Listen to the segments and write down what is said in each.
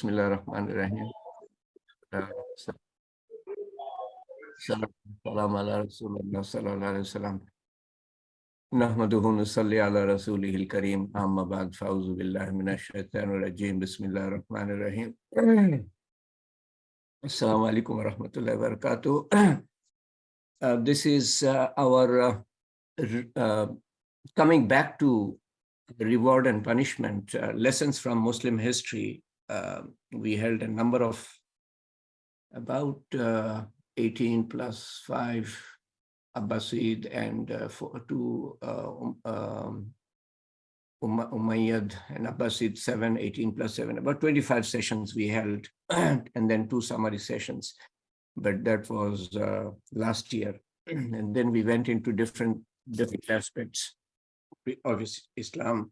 Bismillahirrahmanirrahim. Salam ala Rasulullah sallallahu alaihi wasallam. Nahmaduhu nusalli ala rasulihil kareem. Amma ba'd, fa'uzu billahi minash shaitanir rajim. Bismillahirrahmanirrahim. Assalamu alaikum wa rahmatullahi wa barakatuh. This is our coming back to reward and punishment, lessons from Muslim history. We held a number of about 18 plus 5 Abbasid and 2 Umayyad and Abbasid 7, 18 plus 7, about 25 sessions we held, and then 2 summary sessions. But that was last year. And then we went into different aspects of Islam.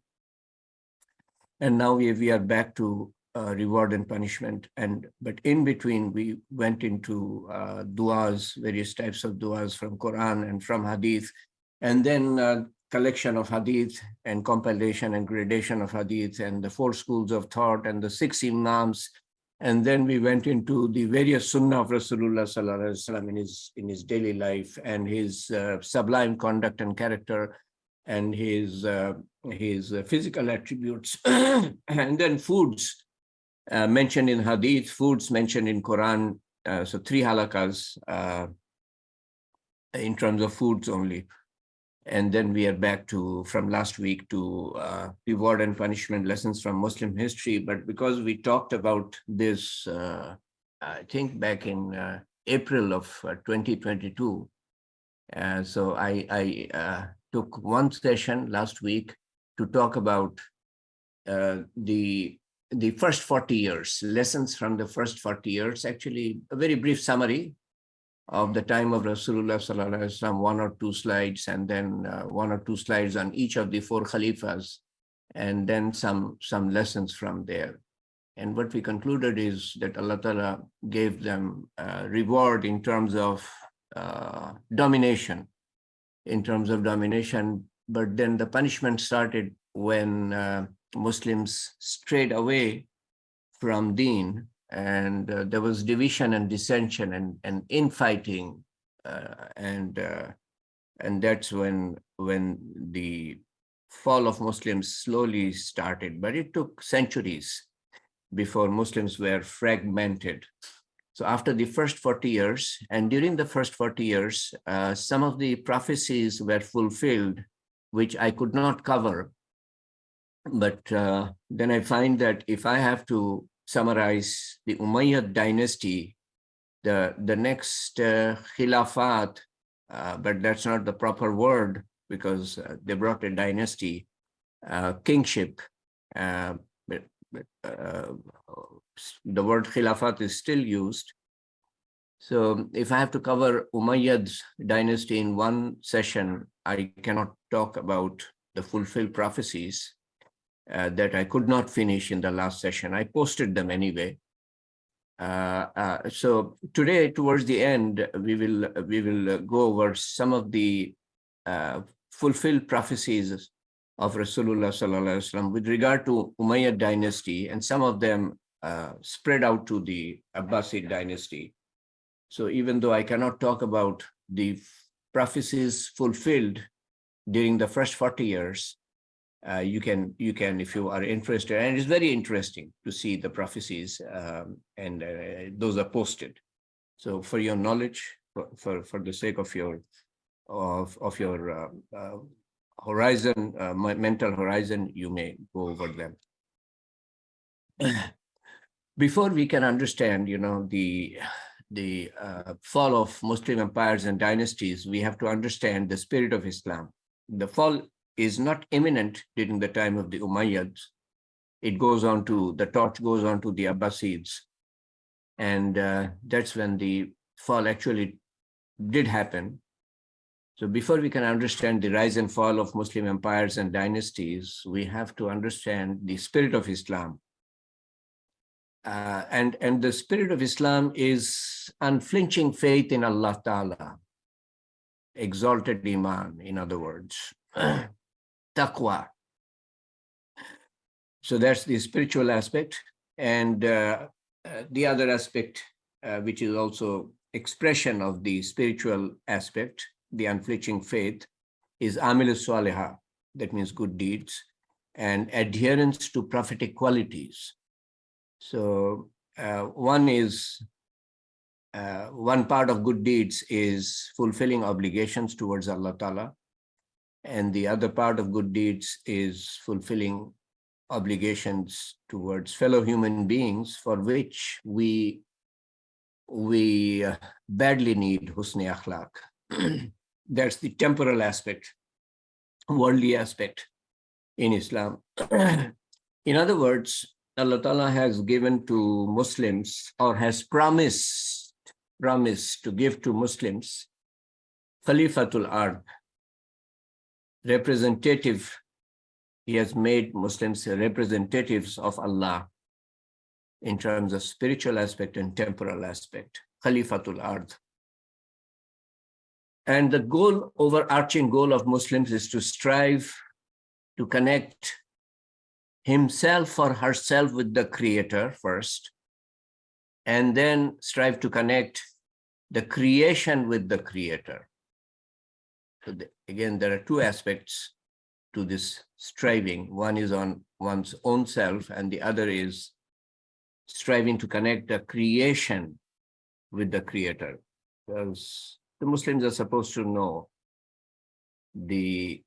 And now we are back to reward and punishment. But in between, we went into du'as, various types of du'as from Quran and from Hadith, and then collection of Hadith and compilation and gradation of Hadith and the 4 schools of thought and the 6 Imams. And then we went into the various Sunnah of Rasulullah sallallahu alaihi wasallam in his daily life and his sublime conduct and character and his physical attributes, and then foods mentioned in Hadith, foods mentioned in Quran. So 3 halakas in terms of foods only. And then we are back to, from last week, to reward and punishment lessons from Muslim history. But because we talked about this, I think back in April of 2022, so I took 1 session last week to talk about the first 40 years, lessons from the first 40 years, actually a very brief summary of the time of Rasulullah sallallahu alaihi wasallam, 1 or 2 slides, and then 1 or 2 slides on each of the 4 Khalifas, and then some lessons from there. And what we concluded is that Allah Ta'ala gave them reward in terms of domination, but then the punishment started when Muslims strayed away from Deen, and there was division and dissension and infighting, and that's when the fall of Muslims slowly started. But it took centuries before Muslims were fragmented. So after the first 40 years, and during the first 40 years, some of the prophecies were fulfilled, which I could not cover. But then I find that if I have to summarize the Umayyad dynasty, the next Khilafat, but that's not the proper word because they brought a dynasty, kingship. But the word Khilafat is still used. So if I have to cover Umayyad's dynasty in 1 session, I cannot talk about the fulfilled prophecies that I could not finish in the last session. I posted them anyway. So today, towards the end, we will go over some of the fulfilled prophecies of Rasulullah sallallahu alaihi wasallam with regard to Umayyad dynasty, and some of them spread out to the Abbasid dynasty. So even though I cannot talk about the prophecies fulfilled during the first 40 years, you can, if you are interested, and it's very interesting to see the prophecies, and those are posted. So for your knowledge, for the sake of your horizon, mental horizon, you may go over them. Before we can understand, the fall of Muslim empires and dynasties, we have to understand the spirit of Islam. The fall is not imminent during the time of the Umayyads. The torch goes on to the Abbasids. And that's when the fall actually did happen. So before we can understand the rise and fall of Muslim empires and dynasties, we have to understand the spirit of Islam. And the spirit of Islam is unflinching faith in Allah Ta'ala, exalted Iman, in other words, taqwa. So that's the spiritual aspect. And the other aspect, which is also expression of the spiritual aspect, the unflinching faith, is amil salihah, that means good deeds, and adherence to prophetic qualities. So one part of good deeds is fulfilling obligations towards Allah Ta'ala, and the other part of good deeds is fulfilling obligations towards fellow human beings, for which we badly need husni akhlaq. That's the temporal aspect, worldly aspect in Islam. In other words, Allah Ta'ala has given to Muslims, or has promised to give to Muslims, Khalifatul Ard, representative. He has made Muslims representatives of Allah in terms of spiritual aspect and temporal aspect, Khalifatul Ard. And the goal, overarching goal of Muslims, is to strive to connect himself or herself with the Creator first, and then strive to connect the creation with the Creator. So again, there are two aspects to this striving. One is on one's own self, and the other is striving to connect the creation with the Creator. Because the Muslims are supposed to know the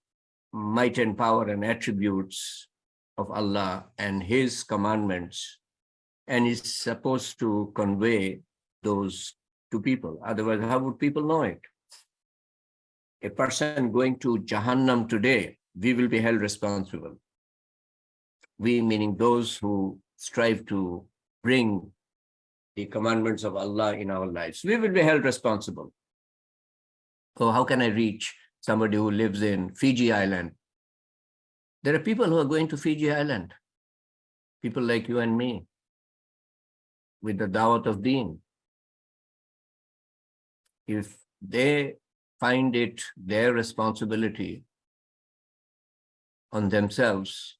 might and power and attributes of Allah and His commandments, and is supposed to convey those to people. Otherwise, how would people know it? A person going to Jahannam today, we will be held responsible. We, meaning those who strive to bring the commandments of Allah in our lives, we will be held responsible. So how can I reach somebody who lives in Fiji Island? There are people who are going to Fiji Island, people like you and me, with the Dawat of Deen. If they find it their responsibility on themselves,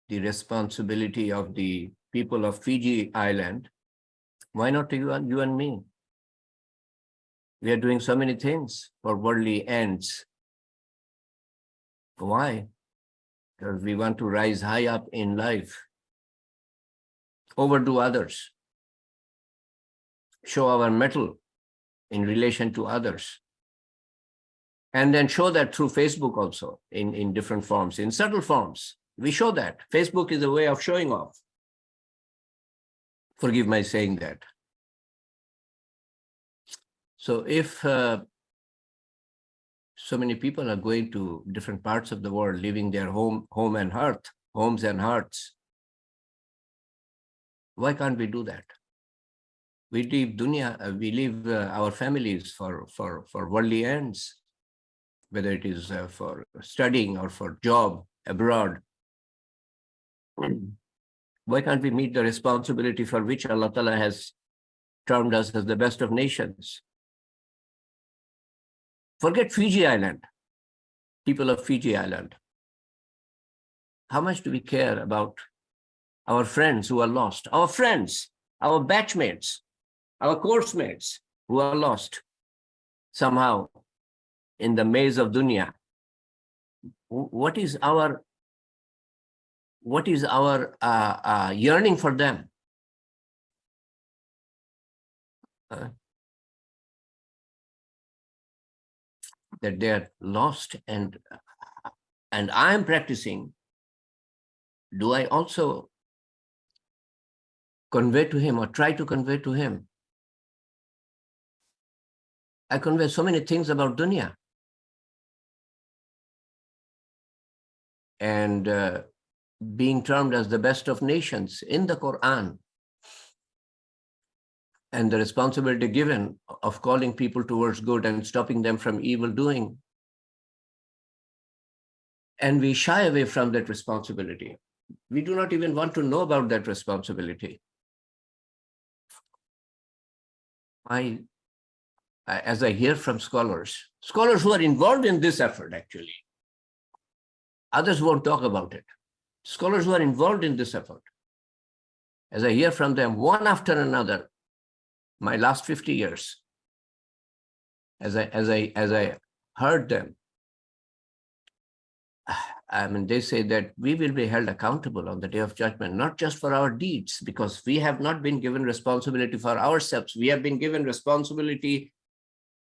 the responsibility of the people of Fiji Island, why not you and me? We are doing so many things for worldly ends. Why? Because we want to rise high up in life, overdo others, show our mettle in relation to others, and then show that through Facebook also in different forms, in subtle forms. We show that. Facebook is a way of showing off. Forgive my saying that. So if so many people are going to different parts of the world, leaving their homes and hearts, why can't we do that? We leave dunya, we leave our families for worldly ends, whether it is for studying or for job abroad. Why can't we meet the responsibility for which Allah Ta'ala has termed us as the best of nations? Forget Fiji Island, people of Fiji Island. How much do we care about our friends who are lost? Our friends, our batchmates, our course mates who are lost somehow in the maze of dunya. What is our yearning for them? That they are lost, and I am practicing. Do I also convey to him or try to convey to him? I convey so many things about dunya. And being termed as the best of nations in the Quran, and the responsibility given of calling people towards good and stopping them from evil doing. And we shy away from that responsibility. We do not even want to know about that responsibility. As I hear from scholars who are involved in this effort, actually, others won't talk about it. Scholars who are involved in this effort, as I hear from them one after another, my last 50 years, as I heard them, I mean, they say that we will be held accountable on the day of judgment, not just for our deeds, because we have not been given responsibility for ourselves. We have been given responsibility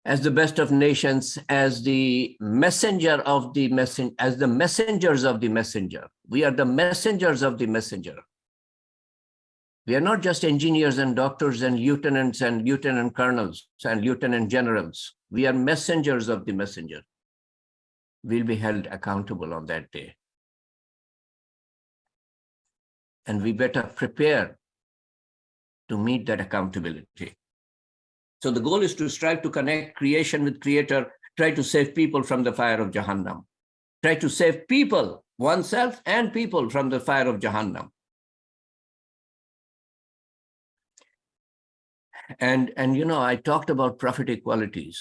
as the best of nations, as the messenger of the messenger, as the messengers of the messenger. We are the messengers of the messenger. We are not just engineers and doctors and lieutenant colonels and lieutenant generals. We are messengers of the messenger. We'll be held accountable on that day. And we better prepare to meet that accountability. So the goal is to strive to connect creation with Creator, try to save people from the fire of Jahannam. Try to save people, oneself and people, from the fire of Jahannam. And you know, I talked about prophetic qualities.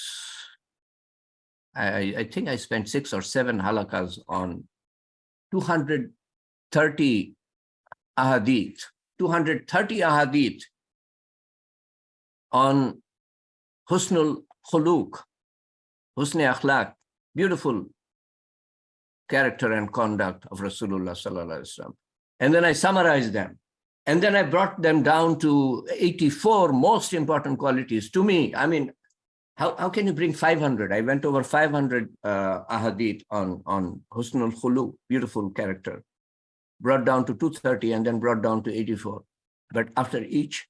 I think I spent 6 or 7 halakas on 230 ahadith, 230 ahadith on husnul khuluq, husn akhlaq, beautiful character and conduct of Rasulullah sallallahu alaihi wasallam. And then I summarized them. And then I brought them down to 84 most important qualities to me. I mean, how can you bring 500? I went over 500 ahadith on husnul khuluq, beautiful character, brought down to 230 and then brought down to 84. But after each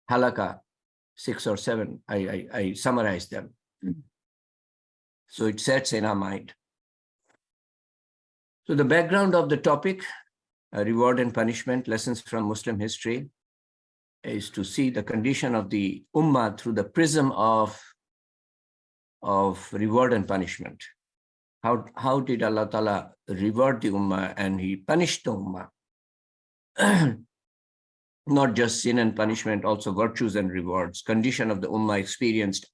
halaka, 6 or 7, I summarized them. So it sets in our mind. So the background of the topic, reward and punishment, lessons from Muslim history, is to see the condition of the ummah through the prism of reward and punishment. How did Allah Ta'ala reward the ummah and He punished the ummah? Not just sin and punishment, also virtues and rewards. Condition of the ummah experienced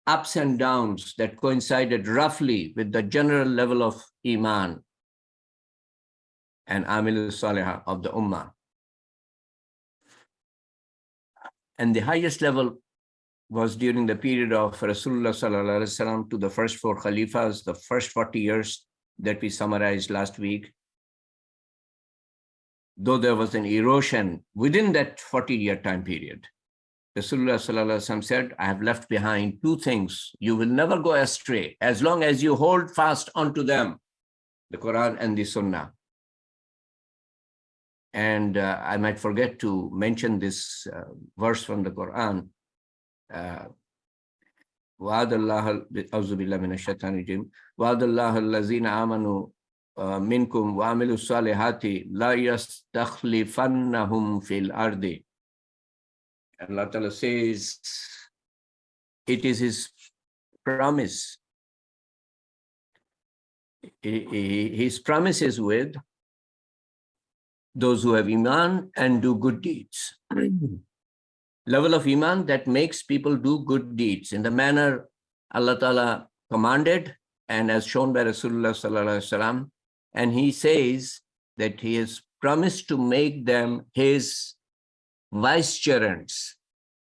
ups and downs that coincided roughly with the general level of iman and amil salihah of the ummah. And the highest level was during the period of Rasulullah sallallahu alaihi wasallam to the first 4 khalifas, the first 40 years that we summarized last week. Though there was an erosion within that 40-year time period, Rasulullah sallallahu alaihi wasallam said, I have left behind 2 things. You will never go astray as long as you hold fast onto them, the Quran and the Sunnah. And I might forget to mention this verse from the Quran. وَعَدَ اللَّهَ أَعُوذُ بِاللَّهِ مِنَ الشَّيْطَانِ الرَّجِيمِ وَعَدَ اللَّهَ الَّذِينَ آمَنُوا مِنكُمْ وَعَمِلُوا الصَّالِحَاتِ لَا يَسْتَخْلِفَنَّهُمْ فِي الْأَرْضِ. Allah Ta'ala says, it is His promise. His promise is with those who have iman and do good deeds. Level of iman that makes people do good deeds in the manner Allah Ta'ala commanded and as shown by Rasulullah sallallahu alaihi wasallam. And He says that He has promised to make them His vicegerents,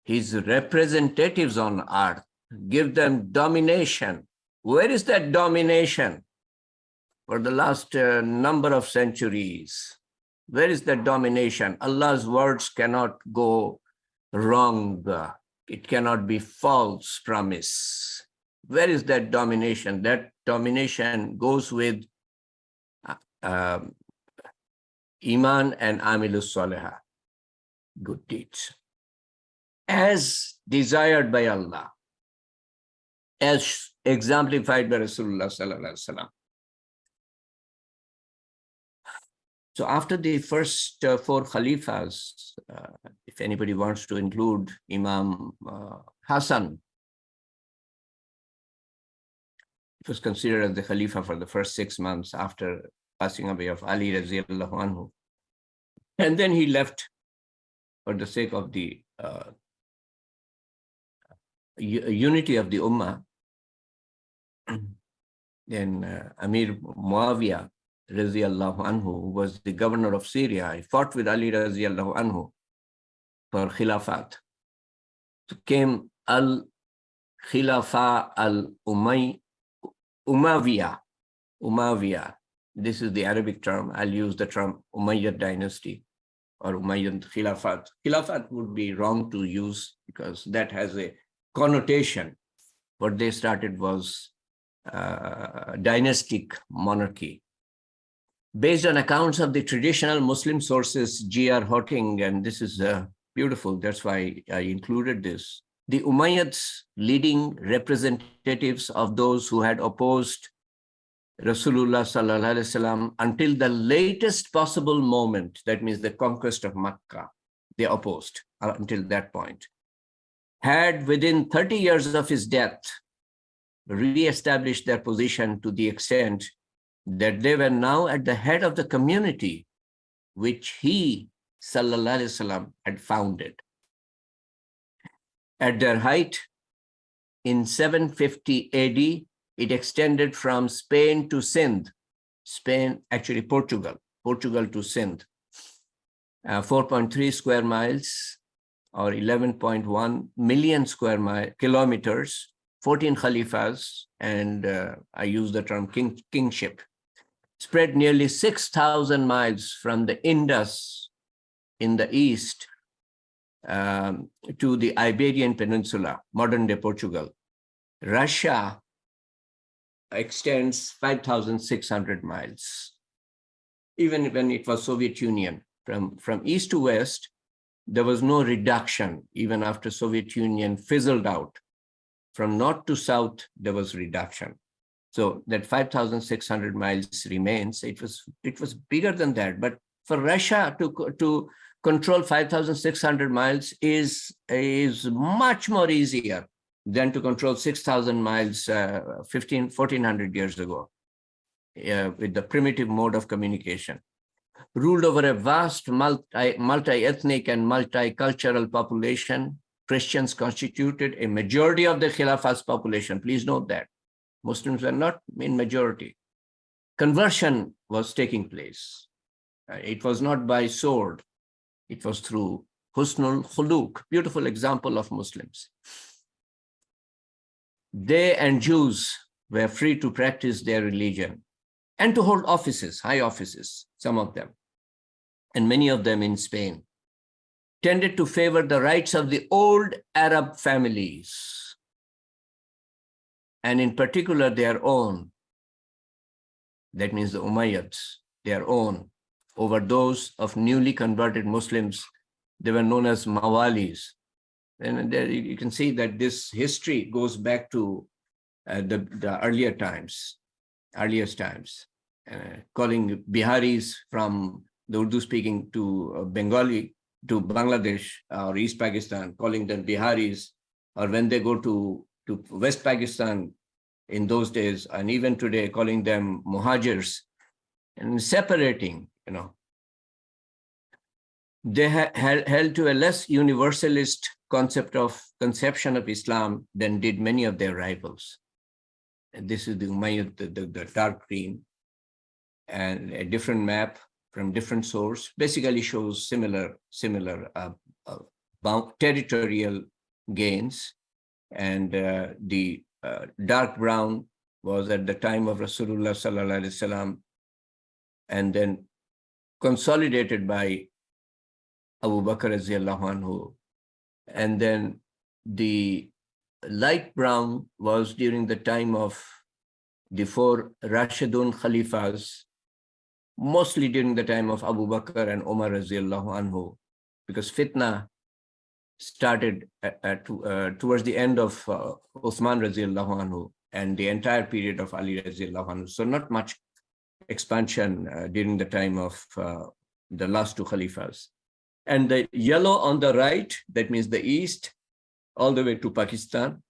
His representatives on earth, give them domination. Where is that domination? For the last number of centuries, where is that domination? Allah's words cannot go wrong. It cannot be false promise. Where is that domination? That domination goes with Iman and Amilus Salihah, good deeds, as desired by Allah, as exemplified by Rasulullah sallallahu alaihi wasallam. So after the first 4 Khalifas, if anybody wants to include Imam Hassan, it was considered as the Khalifa for the first 6 months after passing away of Ali Raziyallahu anhu. And then he left for the sake of the unity of the Ummah. Then Amir Muawiyah Radiallahu Anhu, who was the governor of Syria. He fought with Ali Radiallahu Anhu for Khilafat. So came Al-Khilafa Umayyad. This is the Arabic term. I'll use the term Umayyad dynasty or Umayyad Khilafat. Khilafat would be wrong to use because that has a connotation. What they started was dynastic monarchy. Based on accounts of the traditional Muslim sources, G.R. Hotting, and this is beautiful, that's why I included this. The Umayyads, leading representatives of those who had opposed Rasulullah sallallahu alaihi wasallam until the latest possible moment, that means the conquest of Makkah, they opposed until that point, had within 30 years of his death re-established their position to the extent that they were now at the head of the community which he sallallahu alaihi wasallam had founded. At their height, in 750 AD, it extended from Spain to Sindh. Spain, actually Portugal to Sindh. 4.3 square miles or 11.1 million square kilometers, 14 khalifas, and I use the term kingship, spread nearly 6,000 miles from the Indus in the east to the Iberian Peninsula, modern-day Portugal. Russia extends 5,600 miles. Even when it was Soviet Union, from east to west, there was no reduction. Even after Soviet Union fizzled out, from north to south, there was reduction. So that 5,600 miles remains. It was bigger than that, but for Russia to control 5,600 miles is much more easier than to control 6,000 miles 1,400 years ago with the primitive mode of communication. Ruled over a vast multi-ethnic and multicultural population, Christians constituted a majority of the Khilafah's population. Please note that. Muslims were not in majority. Conversion was taking place. It was not by sword. It was through husnul khuluq, beautiful example of Muslims. They and Jews were free to practice their religion and to hold offices, high offices, some of them, and many of them in Spain, tended to favor the rights of the old Arab families, and in particular their own, that means the Umayyads, their own, over those of newly converted Muslims. They were known as Mawalis. And there you can see that this history goes back to the earliest times, calling Biharis from the Urdu-speaking to Bengali, to Bangladesh or East Pakistan, calling them Biharis, or when they go to West Pakistan in those days, and even today, calling them Muhajirs, and separating, They held to a less universalist conception of Islam than did many of their rivals. And this is the Umayyad, the dark green, and a different map from different source basically shows similar territorial gains. And the dark brown was at the time of Rasulullah sallallahu alaihi wasallam, and then consolidated by Abu Bakr radiallahu anhu. And then the light brown was during the time of the four Rashidun Khalifas, mostly during the time of Abu Bakr and Umar radiallahu anhu, because fitna started towards the end of Uthman radiallahu anhu and the entire period of Ali radiallahu anhu. So not much expansion during the time of the last two Khalifas. And the yellow on the right, that means the east, all the way to Pakistan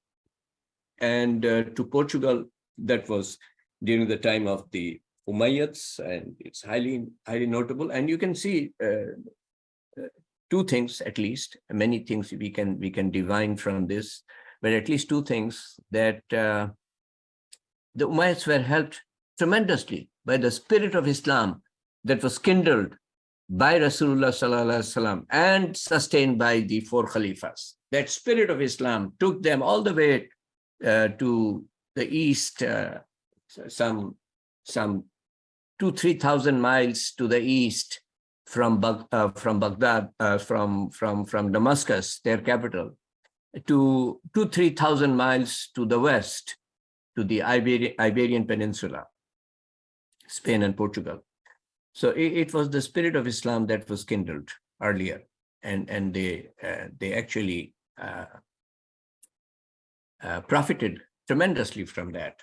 and to Portugal, that was during the time of the Umayyads, and it's highly notable. And you can see two things, at least. Many things we can divine from this, but at least two things, that the Umayyads were helped tremendously by the spirit of Islam that was kindled by Rasulullah Sallallahu Alaihi Wasallam and sustained by the four Khalifas. That spirit of Islam took them all the way to the east, some 2,000-3,000 miles to the east from Baghdad, from Damascus, their capital, to 2,000-3,000 miles to the west, to the Iberian Peninsula, Spain and Portugal. So it was the spirit of Islam that was kindled earlier, and they actually profited tremendously from that.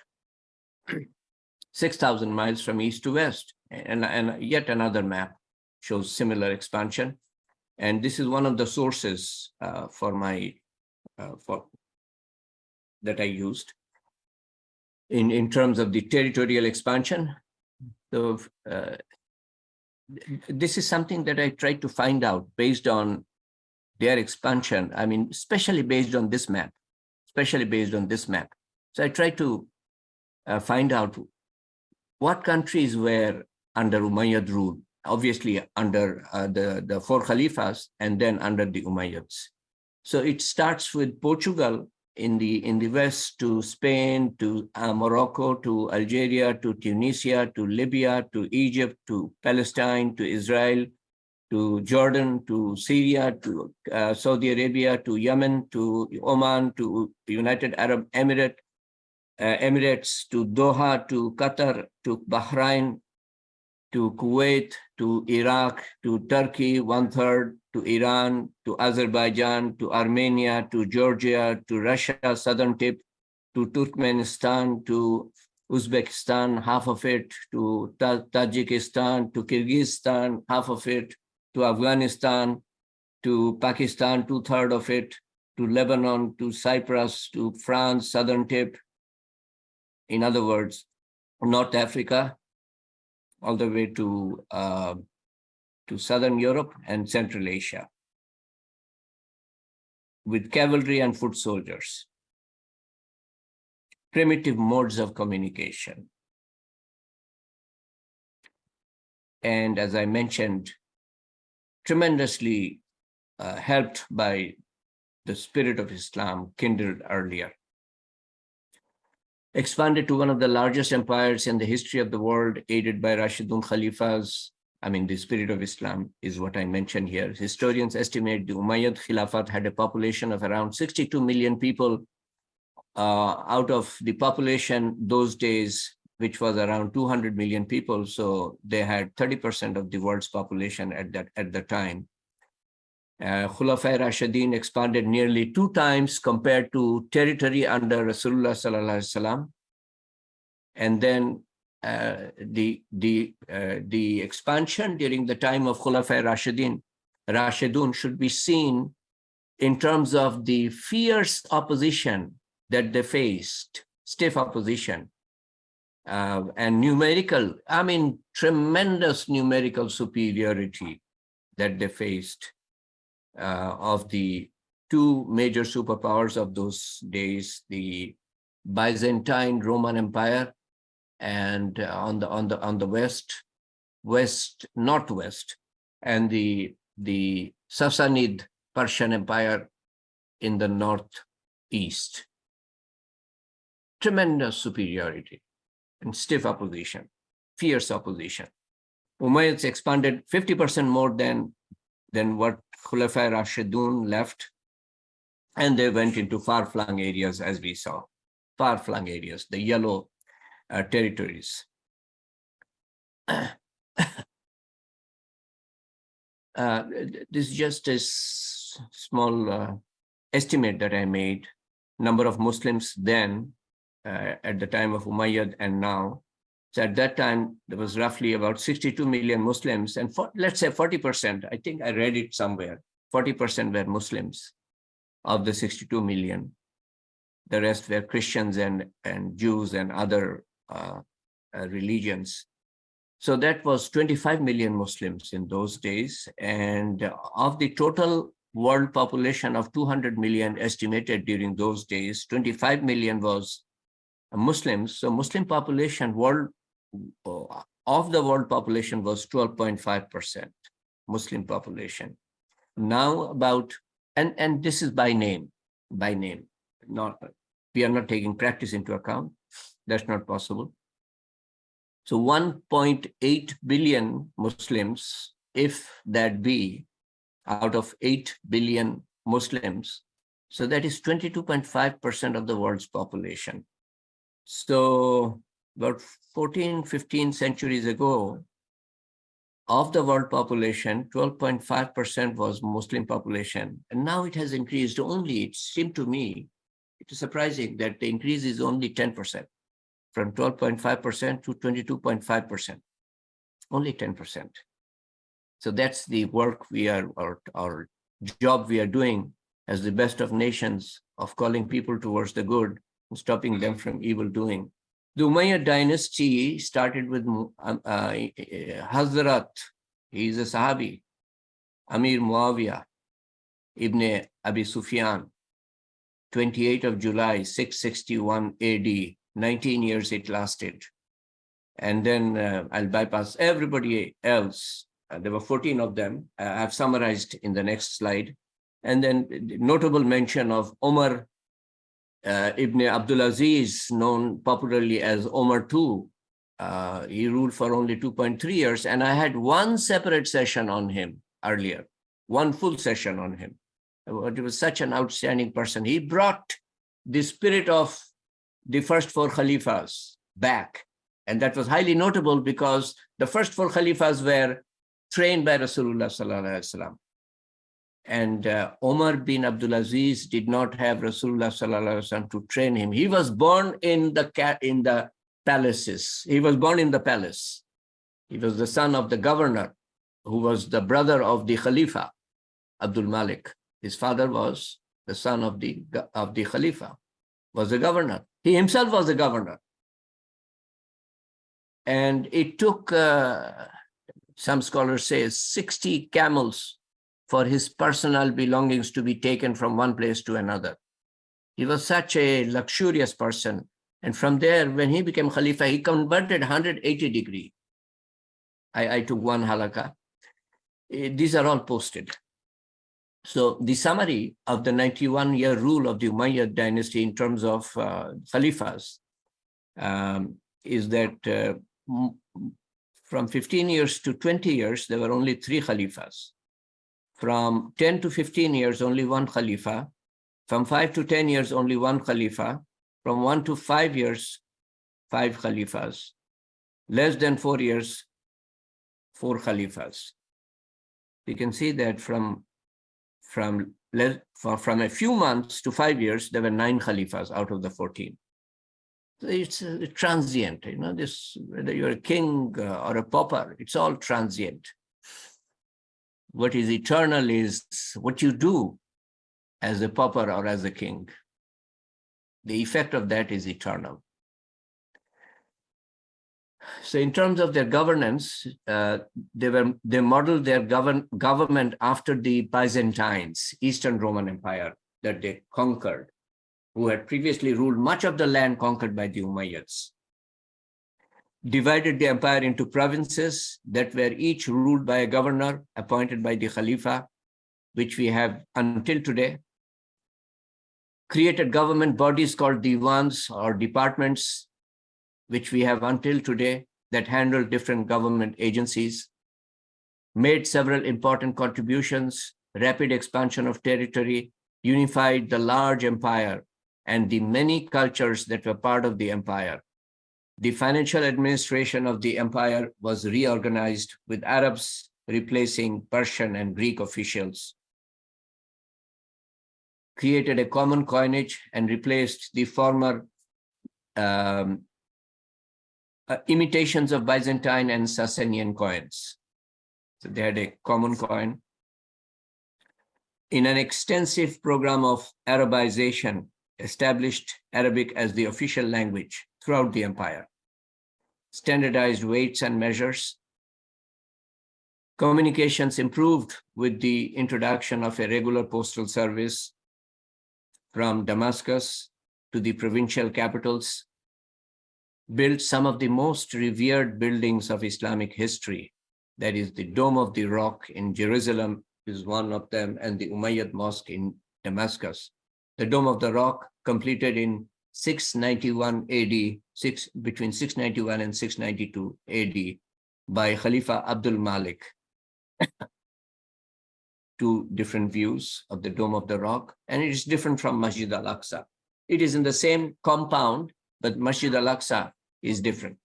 6,000 miles from east to west, and yet another map shows similar expansion. And this is one of the sources for that I used in terms of the territorial expansion. So this is something that I tried to find out based on their expansion. I mean, especially based on this map. So I tried to find out what countries were under Umayyad rule, obviously under the four Khalifas, and then under the Umayyads. So it starts with Portugal in the west, to Spain, to Morocco, to Algeria, to Tunisia, to Libya, to Egypt, to Palestine, to Israel, to Jordan, to Syria, to Saudi Arabia, to Yemen, to Oman, to United Arab Emirates, to Doha, to Qatar, to Bahrain, to Kuwait, to Iraq, to Turkey, 1/3, to Iran, to Azerbaijan, to Armenia, to Georgia, to Russia, southern tip, to Turkmenistan, to Uzbekistan, half of it, to Tajikistan, to Kyrgyzstan, half of it, to Afghanistan, to Pakistan, 2/3 of it, to Lebanon, to Cyprus, to France, southern tip. In other words, North Africa, all the way to Southern Europe and Central Asia, with cavalry and foot soldiers, primitive modes of communication. And as I mentioned, tremendously helped by the spirit of Islam kindled earlier. Expanded to one of the largest empires in the history of the world, aided by Rashidun Khalifas. I mean, the spirit of Islam is what I mentioned here. Historians estimate the Umayyad Khilafat had a population of around 62 million people. Out of the population those days, which was around 200 million people. So they had 30% of the world's population at the time. Khulafai Rashidin expanded nearly 2 times compared to territory under Rasulullah Sallallahu Alaihi Wasallam. And then the expansion during the time of Khulafai Rashidun should be seen in terms of the fierce opposition that they faced, stiff opposition, and numerical, I mean, tremendous numerical superiority that they faced of the 2 major superpowers of those days, the Byzantine Roman Empire, and on the northwest, and the Sassanid Persian Empire in the northeast. Tremendous superiority and stiff opposition, fierce opposition. Umayyads expanded 50% more than what Khulafai Rashidun left, and they went into far-flung areas, as we saw, far-flung areas, the yellow territories. This is just a small estimate that I made. Number of Muslims then, at the time of Umayyad and now. So at that time, there was roughly about 62 million Muslims, and let's say 40%, I think I read it somewhere, 40% were Muslims of the 62 million. The rest were Christians and Jews and other religions. So that was 25 million Muslims in those days. And of the total world population of 200 million estimated during those days, 25 million was Muslims. So Muslim population of the world population was 12.5% Muslim population. Now about, and this is by name, not, we are not taking practice into account. That's not possible. So 1.8 billion Muslims, if that be, out of 8 billion Muslims, so that is 22.5% of the world's population. So about 14, 15 centuries ago, of the world population, 12.5% was Muslim population. And now it has increased only, it seemed to me, it is surprising that the increase is only 10%, from 12.5% to 22.5%, only 10%. So that's the work we are, or our job we are doing as the best of nations, of calling people towards the good and stopping them from evil doing. The Umayyad dynasty started with Hazrat, he is a Sahabi, Amir Muawiyah, Ibn Abi Sufyan, 28th of July, 661 AD, 19 years it lasted. And then I'll bypass everybody else. There were 14 of them. I've summarized in the next slide. And then notable mention of Omar Ibn Abdulaziz, known popularly as Omar II. He ruled for only 2.3 years. And I had one separate session on him earlier, one full session on him. He was such an outstanding person. He brought the spirit of the first four Khalifas back. And that was highly notable because the first four Khalifas were trained by Rasulullah Sallallahu Alaihi Wasallam. And Omar bin Abdulaziz did not have Rasulullah Sallallahu Alaihi Wasallam to train him. He was born in the palaces. He was born in the palace. He was the son of the governor, who was the brother of the Khalifa, Abdul Malik. His father was the son of the Khalifa, was the governor. He himself was the governor. And it took, some scholars say, 60 camels for his personal belongings to be taken from one place to another. He was such a luxurious person. And from there, when he became Khalifa, he converted 180 degree. I took one halakha. These are all posted. So the summary of the 91-year rule of the Umayyad dynasty in terms of Khalifas is that from 15 years to 20 years, there were only 3 Khalifas. From 10 to 15 years, only 1 Khalifa. From 5 to 10 years, only 1 Khalifa. From 1 to 5 years, 5 Khalifas. Less than 4 years, 4 Khalifas. You can see that from a few months to 5 years, there were 9 Khalifas out of the 14. So it's transient, this, whether you're a king or a pauper, it's all transient. What is eternal is what you do as a pauper or as a king. The effect of that is eternal. So in terms of their governance, they modeled their government after the Byzantines, Eastern Roman Empire that they conquered, who had previously ruled much of the land conquered by the Umayyads. Divided the empire into provinces that were each ruled by a governor appointed by the Khalifa, which we have until today. Created government bodies called divans or departments, which we have until today, that handle different government agencies. Made several important contributions, rapid expansion of territory, unified the large empire and the many cultures that were part of the empire. The financial administration of the empire was reorganized, with Arabs replacing Persian and Greek officials. Created a common coinage and replaced the former imitations of Byzantine and Sasanian coins. So they had a common coin. In an extensive program of Arabization, established Arabic as the official language throughout the empire. Standardized weights and measures. Communications improved with the introduction of a regular postal service from Damascus to the provincial capitals. built some of the most revered buildings of Islamic history. That is the Dome of the Rock in Jerusalem is one of them, and the Umayyad Mosque in Damascus. The Dome of the Rock, completed in 691 AD, between 691 and 692 AD, by Khalifa Abdul Malik. Two different views of the Dome of the Rock, and it is different from Masjid al-Aqsa. It is in the same compound, but Masjid al-Aqsa is different.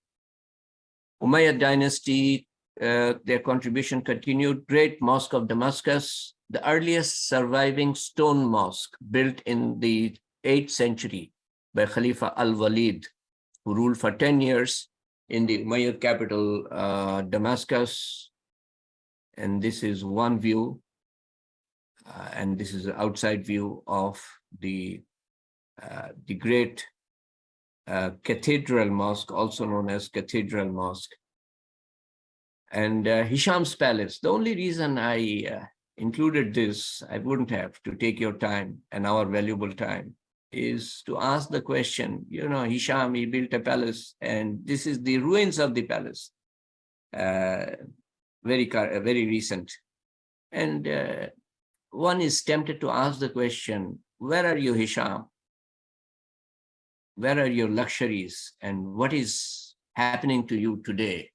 Umayyad dynasty, their contribution continued. Great Mosque of Damascus, the earliest surviving stone mosque built in the 8th century by Khalifa al-Walid, who ruled for 10 years in the Umayyad capital, Damascus. And this is one view, and this is an outside view of the great Cathedral Mosque, also known as Cathedral Mosque. And Hisham's Palace. The only reason I included this, I wouldn't have to take your time and our valuable time, is to ask the question, you know, Hisham, he built a palace, and this is the ruins of the palace, very recent. And one is tempted to ask the question, where are you, Hisham? Where are your luxuries, and what is happening to you today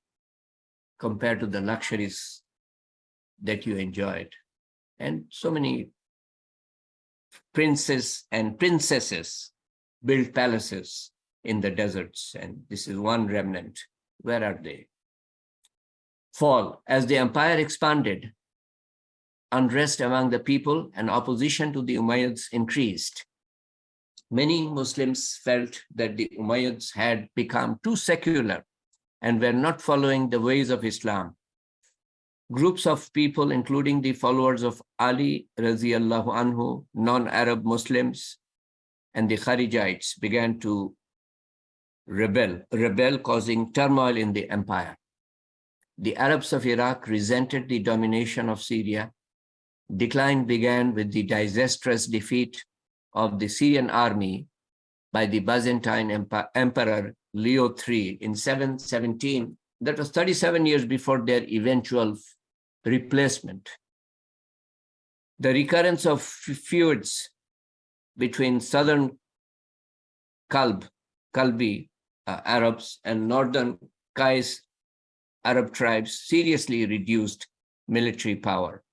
compared to the luxuries that you enjoyed? And so many princes and princesses built palaces in the deserts, and this is one remnant. Where are they? Fall. As the empire expanded, unrest among the people and opposition to the Umayyads increased. Many Muslims felt that the Umayyads had become too secular and were not following the ways of Islam. Groups of people, including the followers of Ali Raziyallahu Anhu, non-Arab Muslims, and the Kharijites, began to rebel, causing turmoil in the empire. The Arabs of Iraq resented the domination of Syria. Decline began with the disastrous defeat of the Syrian army by the Byzantine Emperor Leo III in 717. That was 37 years before their eventual replacement. The recurrence of feuds between southern Kalbi Arabs and northern Qais Arab tribes seriously reduced military power.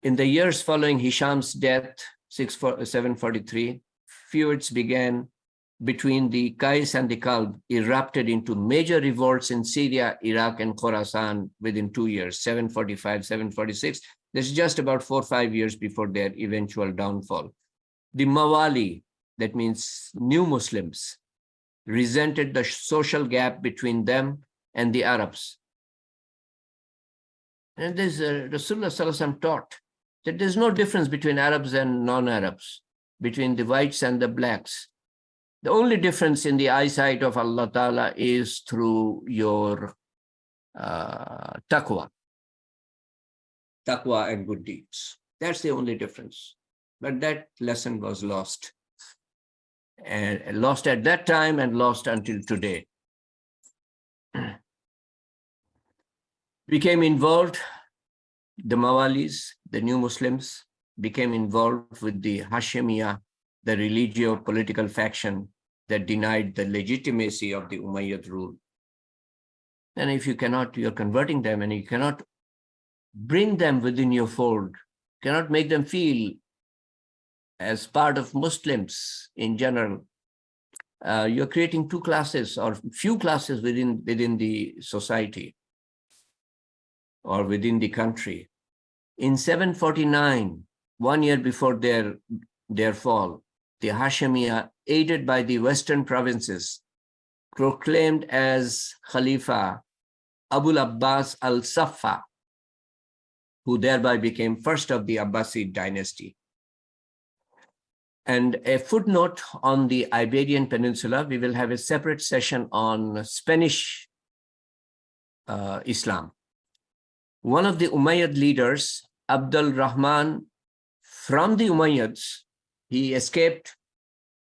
In the years following Hisham's death, 743, feuds began between the Qais and the Kalb, erupted into major revolts in Syria, Iraq, and Khorasan within 2 years, 745, 746. This is just about 4 or 5 years before their eventual downfall. The Mawali, that means new Muslims, resented the social gap between them and the Arabs. And this Rasulullah Sallallahu Alaihi Wasallam taught that there's no difference between Arabs and non-Arabs, between the whites and the blacks. The only difference in the eyesight of Allah Ta'ala is through your taqwa and good deeds. That's the only difference. But that lesson was lost. And lost at that time and lost until today. Became involved, the Mawalis, the new Muslims, became involved with the Hashemiyah, the religio-political faction that denied the legitimacy of the Umayyad rule. And if you cannot, you're converting them, and you cannot bring them within your fold, cannot make them feel as part of Muslims in general, you're creating two classes or few classes within the society or within the country. In 749, 1 year before their fall, the Hashemiyah, aided by the western provinces, proclaimed as Khalifa Abul Abbas al-Saffa, who thereby became first of the Abbasid dynasty. And a footnote on the Iberian Peninsula, we will have a separate session on Spanish Islam. One of the Umayyad leaders, Abdul Rahman, from the Umayyads, he escaped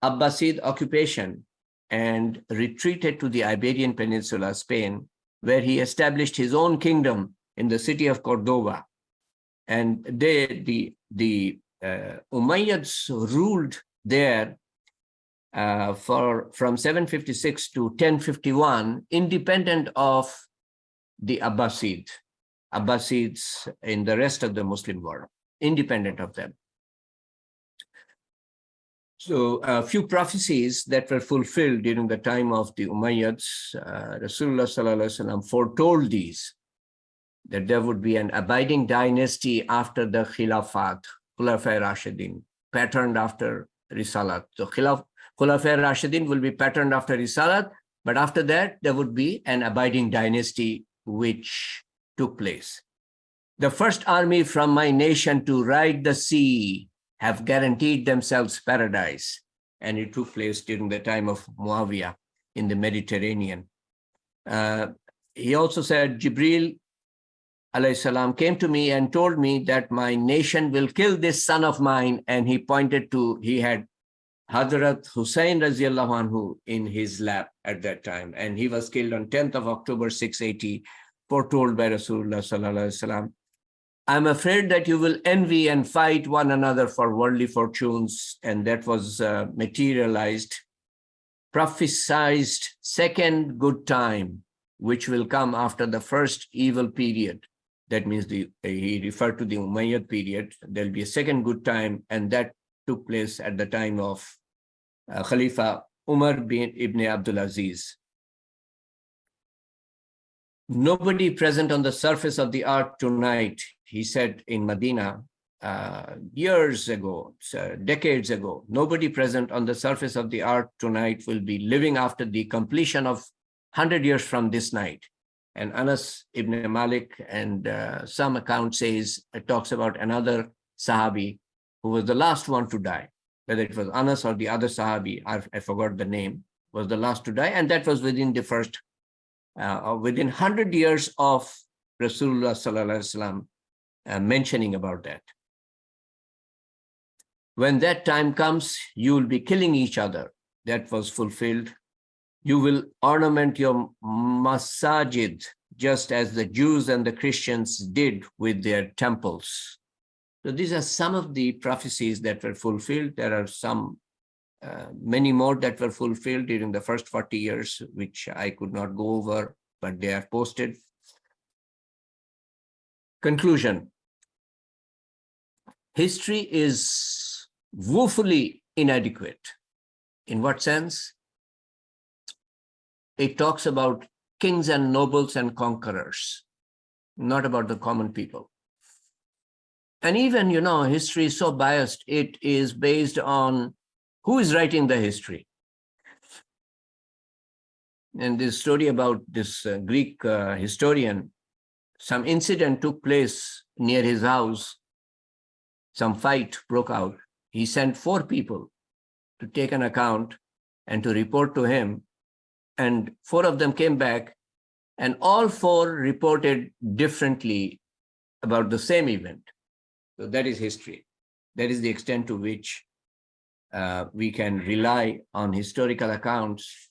Abbasid occupation and retreated to the Iberian Peninsula, Spain, where he established his own kingdom in the city of Cordoba. And the Umayyads ruled there from 756 to 1051, independent of the Abbasids in the rest of the Muslim world, independent of them. So a few prophecies that were fulfilled during the time of the Umayyads, Rasulullah Sallallahu Alaihi Wasallam foretold these, that there would be an abiding dynasty after the Khilafat, Khulafai Rashidin, patterned after Risalat. So Khulafai Rashidin will be patterned after Risalat, but after that, there would be an abiding dynasty which took place. The first army from my nation to ride the sea have guaranteed themselves paradise. And it took place during the time of Muawiyah in the Mediterranean. He also said, Jibril alayhi salam came to me and told me that my nation will kill this son of mine. And he pointed to, he had Hazrat Hussein radiallahu anhu in his lap at that time. And he was killed on 10th of October, 680, foretold by Rasulullah sallallahu alaihi wasallam. I'm afraid that you will envy and fight one another for worldly fortunes. And that was materialized, prophesied second good time, which will come after the first evil period. That means he referred to the Umayyad period. There'll be a second good time, and that took place at the time of Khalifa Umar bin Ibn Abdul Aziz. Nobody present on the surface of the earth tonight, he said in Medina years ago, decades ago, nobody present on the surface of the earth tonight will be living after the completion of 100 years from this night. And Anas ibn Malik, and some account says, it talks about another Sahabi who was the last one to die. Whether it was Anas or the other Sahabi, I forgot the name, was the last to die. And that was within the first, within 100 years of Rasulullah Sallallahu Alaihi Wasallam mentioning about that. When that time comes, you will be killing each other. That was fulfilled. You will ornament your masajid, just as the Jews and the Christians did with their temples. So these are some of the prophecies that were fulfilled. There are many more that were fulfilled during the first 40 years, which I could not go over, but they are posted. Conclusion. History is woefully inadequate. In what sense? It talks about kings and nobles and conquerors, not about the common people. And even, history is so biased, it is based on who is writing the history. And this story about this Greek historian, some incident took place near his house, some fight broke out. He sent 4 people to take an account and to report to him. And 4 of them came back, and all 4 reported differently about the same event. So that is history. That is the extent to which we can rely on historical accounts.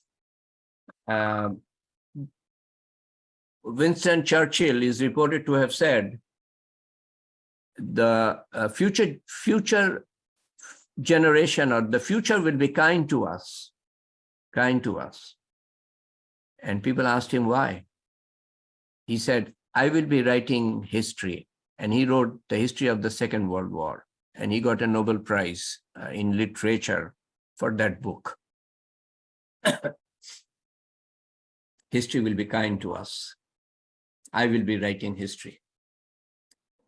Winston Churchill is reported to have said, the future generation, or the future, will be kind to us. And people asked him why. He said, I will be writing history. And he wrote the history of the Second World War. And he got a Nobel Prize in literature for that book. History will be kind to us. I will be writing history.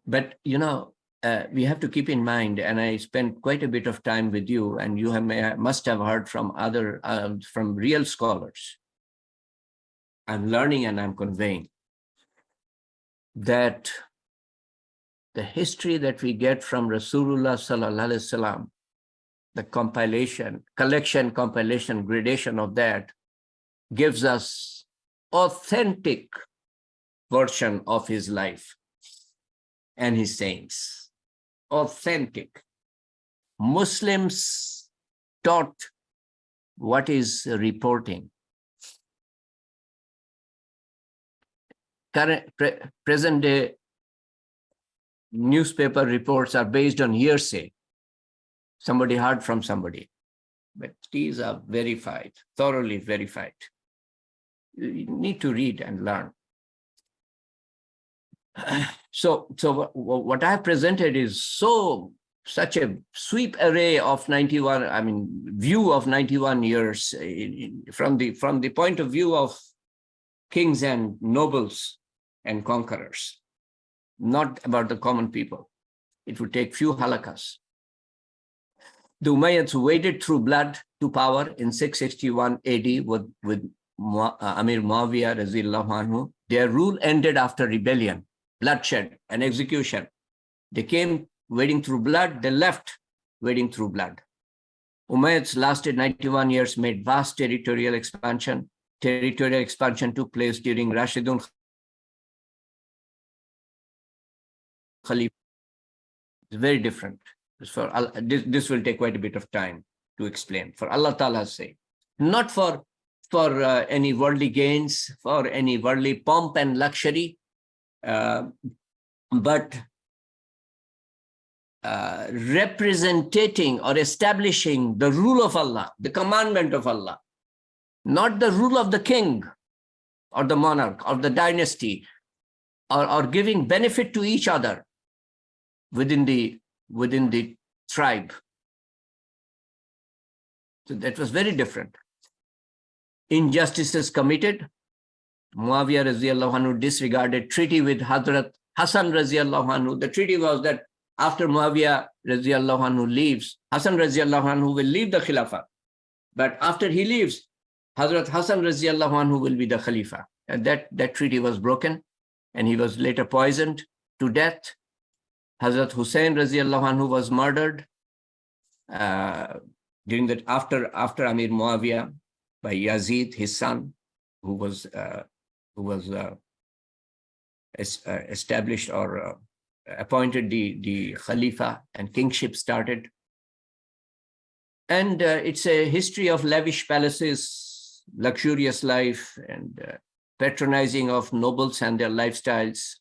But, we have to keep in mind, and I spent quite a bit of time with you, and you must have heard from from real scholars. I'm learning and I'm conveying that the history that we get from Rasulullah Sallallahu Alaihi Wasallam, the collection, gradation of that, gives us authentic version of his life and his sayings. Authentic. Muslims taught what is reporting? Present day newspaper reports are based on hearsay. Somebody heard from somebody, but these are verified, thoroughly verified. You need to read and learn. So what I have presented is such a sweep array of 91, I mean, view of 91 years from the point of view of kings and nobles and conquerors, not about the common people. It would take few halakas. The Umayyads waded through blood to power in 661 AD with Amir Muawiyah Raziyallahu anhu. Their rule ended after rebellion, bloodshed, and execution. They came wading through blood, they left wading through blood. Umayyads lasted 91 years, made vast territorial expansion. Territorial expansion took place during Rashidun Khalifa. It's very different. This will take quite a bit of time to explain. For Allah Ta'ala's sake, not for any worldly gains, for any worldly pomp and luxury, but representing or establishing the rule of Allah, the commandment of Allah, not the rule of the king or the monarch or the dynasty, or giving benefit to each other within the tribe. So that was very different. Injustices committed. Muawiyah Raziyallahu anhu disregarded treaty with Hazrat Hassan Raziyallahu anhu. The treaty was that after Muawiyah Raziyallahu anhu leaves, Hassan Raziyallahu anhu will leave the Khilafah. But after he leaves, Hazrat Hassan Raziyallahu anhu will be the Khalifa. And that treaty was broken, and he was later poisoned to death. Hazrat Hussein Raziyallahu anhu was murdered during that after Amir Muawiyah by Yazid, his son, who was established or appointed the Khalifa, and kingship started. And it's a history of lavish palaces, luxurious life, and patronizing of nobles and their lifestyles.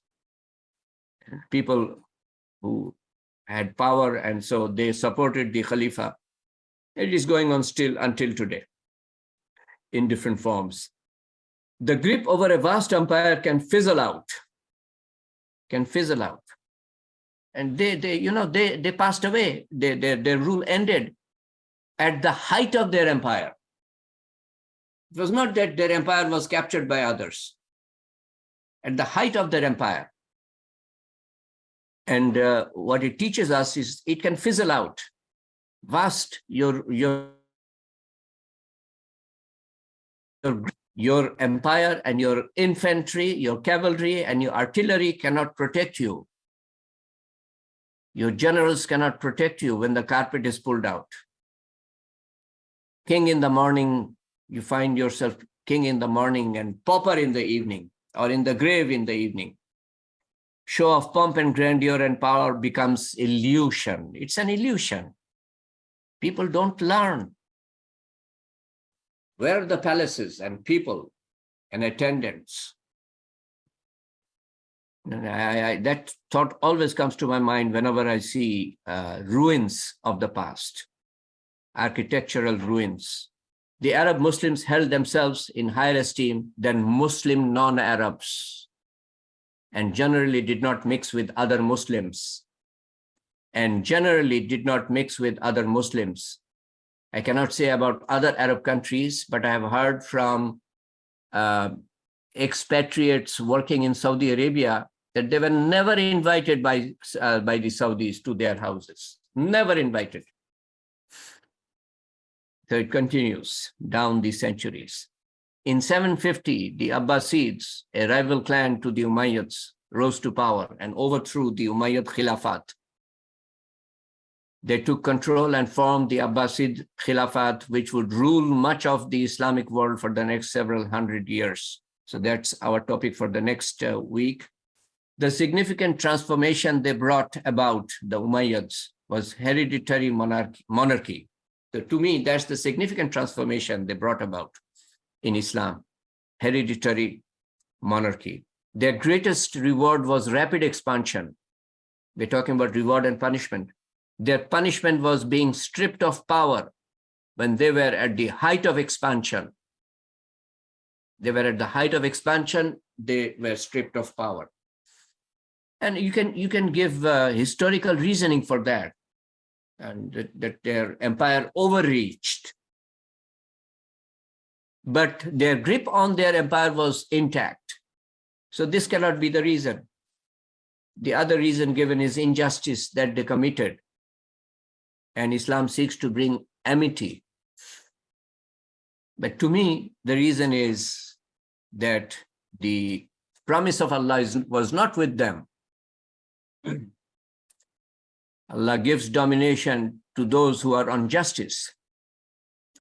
People who had power, and so they supported the Khalifa. It is going on still until today in different forms. The grip over a vast empire can fizzle out. And they passed away. Their rule ended at the height of their empire. It was not that their empire was captured by others. At the height of their empire. And what it teaches us is it can fizzle out. Vast, your empire and your infantry, your cavalry and your artillery cannot protect you. Your generals cannot protect you when the carpet is pulled out. King in the morning, you find yourself king in the morning and pauper in the evening, or in the grave in the evening. Show of pomp and grandeur and power becomes illusion. It's an illusion. People don't learn. Where are the palaces and people and attendants? That thought always comes to my mind whenever I see ruins of the past, architectural ruins. The Arab Muslims held themselves in higher esteem than Muslim non-Arabs, and generally did not mix with other Muslims. I cannot say about other Arab countries, but I have heard from expatriates working in Saudi Arabia that they were never invited by the Saudis to their houses. Never invited. So it continues down the centuries. In 750, the Abbasids, a rival clan to the Umayyads, rose to power and overthrew the Umayyad Khilafat. They took control and formed the Abbasid Khilafat, which would rule much of the Islamic world for the next several hundred years. So that's our topic for the next week. The significant transformation they brought about, the Umayyads, was hereditary monarchy. So to me, that's the significant transformation they brought about in Islam, hereditary monarchy. Their greatest reward was rapid expansion. We're talking about reward and punishment. Their punishment was being stripped of power when they were at the height of expansion. They were at the height of expansion, they were stripped of power. And you can give historical reasoning for that, and that their empire overreached. But their grip on their empire was intact. So this cannot be the reason. The other reason given is injustice that they committed. And Islam seeks to bring amity. But to me, the reason is that the promise of Allah was not with them. Allah gives domination to those who are on justice,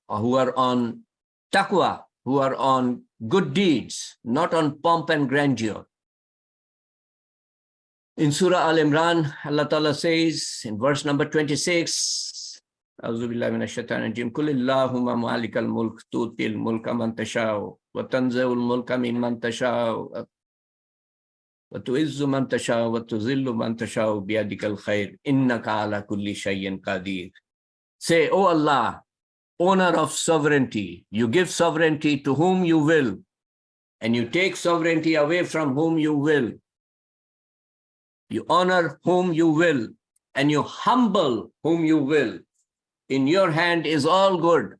or who are on taqwa, who are on good deeds, not on pomp and grandeur. In Surah Al-Imran, Allah Ta'ala says in verse number 26, أعوذ بالله من الشيطان الرجيم قل اللهم مالك الملك تؤتي الملك من تشاء وتنزع الملك ممن تشاء وتعز من تشاء وتذل من تشاء بيدك الخير إنك على كل شيء قدير. Say, O Allah, owner of sovereignty, you give sovereignty to whom you will, and you take sovereignty away from whom you will. You honor whom you will, and you humble whom you will. In your hand is all good.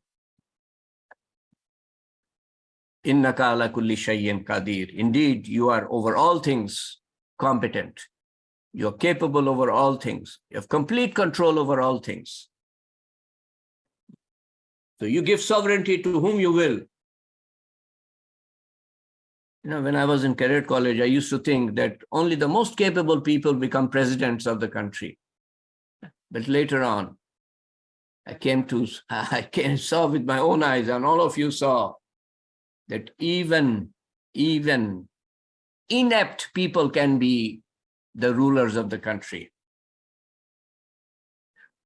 Innaka ala kulli shay'in qadir. Indeed, you are over all things competent. You are capable over all things. You have complete control over all things. So you give sovereignty to whom you will. You know, when I was in cadet college, I used to think that only the most capable people become presidents of the country. But later on, I saw with my own eyes, and all of you saw, that even inept people can be the rulers of the country.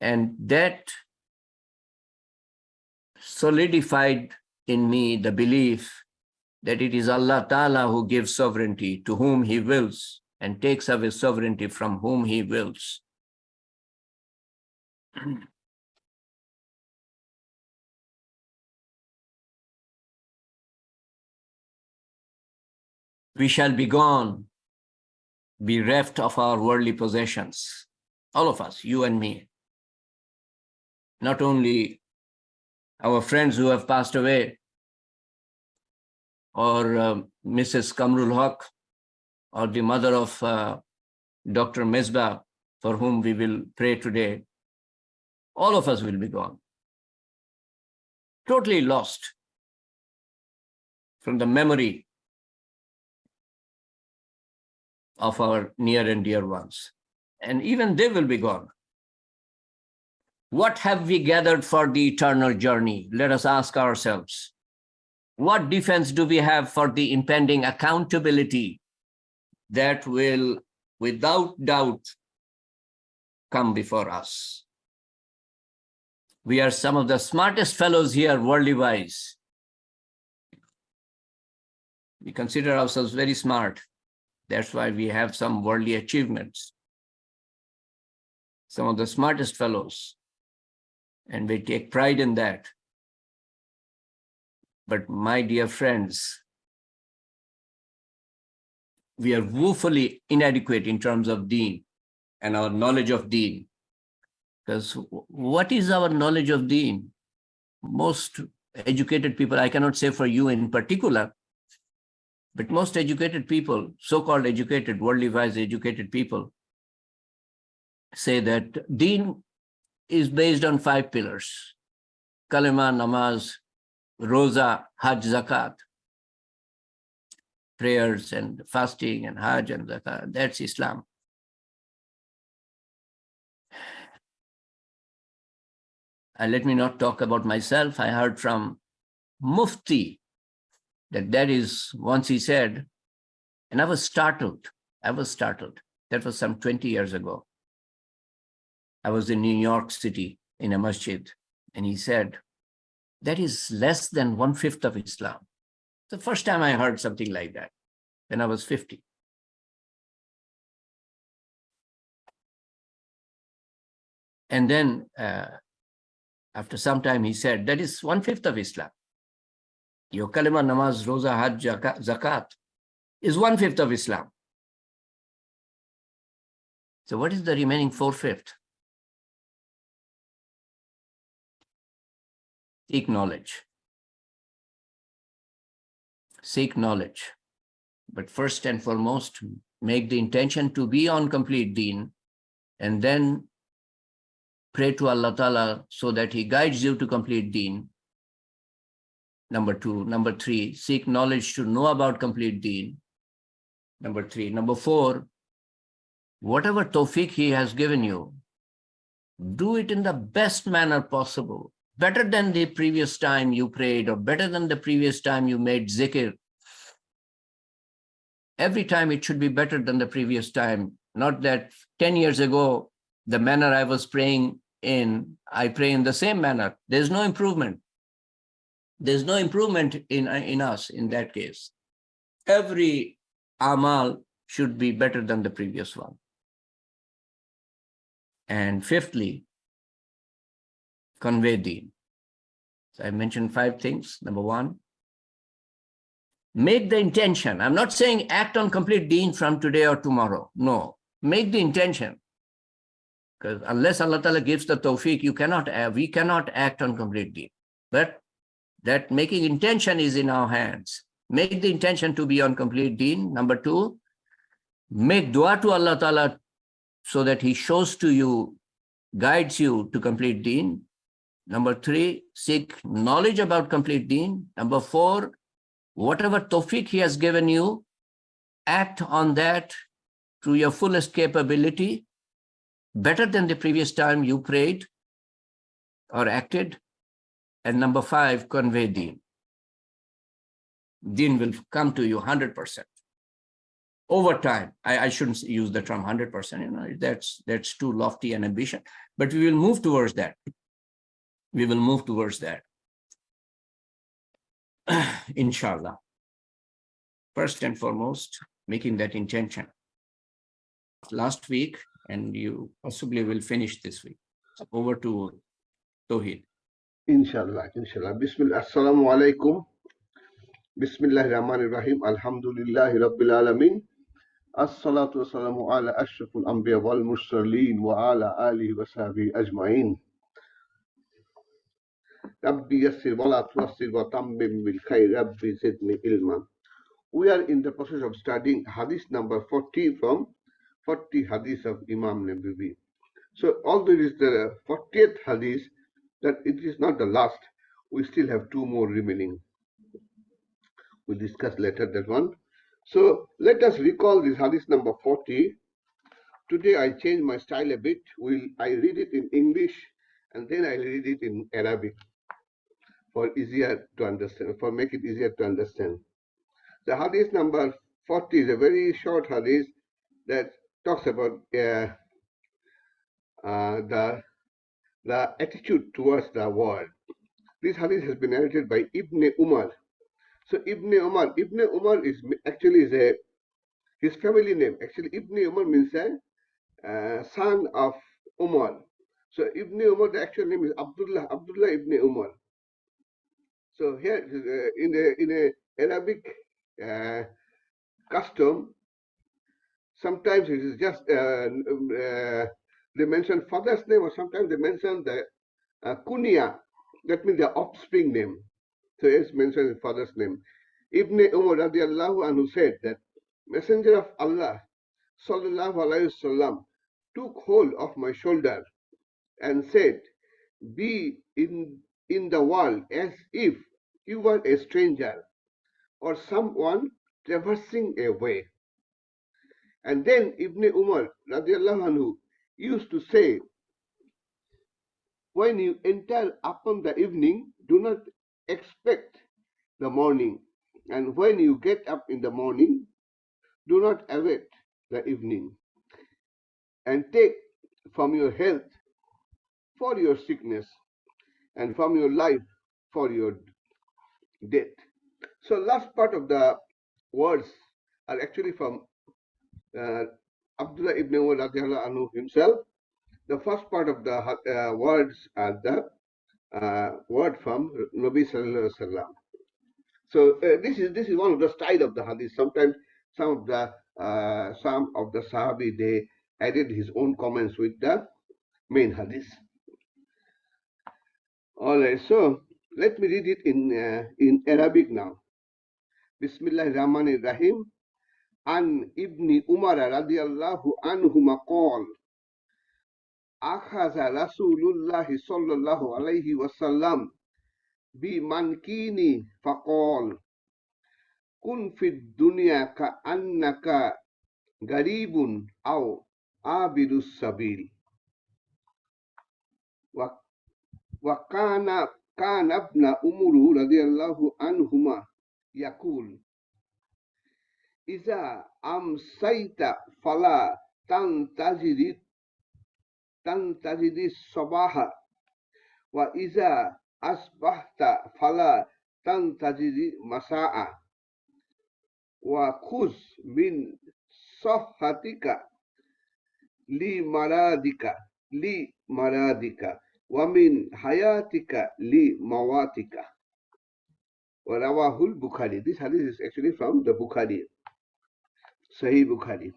And that solidified in me the belief that it is Allah Ta'ala who gives sovereignty to whom He wills and takes away sovereignty from whom He wills. We shall be gone, bereft of our worldly possessions. All of us, you and me. Not only our friends who have passed away, or Mrs. Kamrul Haq, or the mother of Dr. Mesbah, for whom we will pray today. All of us will be gone. Totally lost from the memory of our near and dear ones. And even they will be gone. What have we gathered for the eternal journey? Let us ask ourselves. What defense do we have for the impending accountability that will, without doubt, come before us? We are some of the smartest fellows here, worldly wise. We consider ourselves very smart. That's why we have some worldly achievements. Some of the smartest fellows. And we take pride in that. But my dear friends, we are woefully inadequate in terms of deen and our knowledge of deen. Because what is our knowledge of deen? Most educated people, I cannot say for you in particular, but most educated people, so-called educated, worldly wise educated people, say that deen is based on 5 pillars: kalima, namaz, roza, hajj, zakat, prayers and fasting and hajj and zakat. That's Islam. And let me not talk about myself. I heard from Mufti that is, once he said, and I was startled. That was some 20 years ago. I was in New York City in a masjid, And he said, that is less than 1/5 of Islam. The first time I heard something like that, when I was 50. And then after some time, he said, that is 1/5 of Islam. Your kalima, namaz, roza, hajj, zakat is 1/5 of Islam. So what is the remaining 4/5? Seek knowledge. Seek knowledge. But first and foremost, make the intention to be on complete deen, and then pray to Allah Ta'ala so that He guides you to complete deen. Number 2. Number 3, seek knowledge to know about complete deen. Number 3. Number 4, whatever tawfiq He has given you, do it in the best manner possible. Better than the previous time you prayed, or better than the previous time you made zikr. Every time it should be better than the previous time. Not that 10 years ago, the manner I was praying in, I pray in the same manner. There's no improvement. There's no improvement in us in that case. Every amal should be better than the previous one. And fifthly, convey deen. So I mentioned 5 things. Number 1, make the intention. I'm not saying act on complete deen from today or tomorrow. No, make the intention. Because unless Allah Ta'ala gives the tawfiq, we cannot act on complete deen. But that making intention is in our hands. Make the intention to be on complete deen. Number 2, make dua to Allah Ta'ala so that He shows to you, guides you to complete deen. Number 3, seek knowledge about complete deen. Number 4, whatever tawfiq He has given you, act on that to your fullest capability, better than the previous time you prayed or acted. And number 5, convey deen. Deen will come to you 100%. Over time, I shouldn't use the term 100%, that's too lofty an ambition, but we will move towards that. We will move towards that. Inshallah. First and foremost, making that intention. Last week, and you possibly will finish this week. Over to Tawheed. Inshallah. Bismillah. Assalamu alaikum. Bismillahirrahmanirrahim. Alhamdulillahi Rabbil Alameen. As-salatu wassalamu ala ashraful anbiya wal mursaleen wa ala alihi wa sahbihi ajma'in. Rabbi yassir wa la tuassir wa tammim bil khair. Rabbi zidni ilman. We are in the process of studying hadith number 40 from 40 hadith of Imam Nawawi. So although it is the 40th hadith, that it is not the last, we still have 2 more remaining. We'll discuss later that one. So let us recall this hadith number 40. Today I changed my style a bit. I read it in English and then I read it in Arabic for easier to understand, for make it easier to understand. The hadith number 40 is a very short hadith that talks about the attitude towards the world. This hadith has been narrated by Ibn Umar. So Ibn Umar is actually his family name. Actually, Ibn Umar means a son of Umar. So Ibn Umar, the actual name is Abdullah Ibn Umar. So here in a Arabic custom, sometimes it is just they mention father's name, or sometimes they mention the kunya. That means the offspring name. So it's mentioned his father's name. Ibn Umar radiallahu anhu said that Messenger of Allah sallallahu alayhi wasallam took hold of my shoulder and said, be in the world as if you were a stranger or someone traversing a way. And then Ibn Umar radiallahu anhu used to say, when you enter upon the evening, do not expect the morning. And when you get up in the morning, do not await the evening. And take from your health for your sickness. and from your life for your death. So last part of the words are actually from uh, Abdullah ibn Umar radiallahu anhu himself. The first part of the words are the word from Nabi sallallahu alaihi wasallam. So this is one of the style of the hadith. Sometimes some of the Sahabi they added his own comments with the main hadith. All right, so let me read it in Arabic now. Bismillahir Rahmanir Rahim. An Ibn Umar radiyallahu anhuma qala أخذ رسول الله صلى الله عليه وسلم بمنكيني فقال كن في الدنيا كأنك غريب أو عابر السبيل وكان ابن عمر رضي الله عنهما يقول إذا أمسيت فلا تنتظر الصباح وإذا أصبحت فلا تنتظر مساء وخذ من صحتك لمرادك ومن حياتك لمواتك. ورواه البخاري. This hadith is actually from the Bukhari, Sahih Bukhari.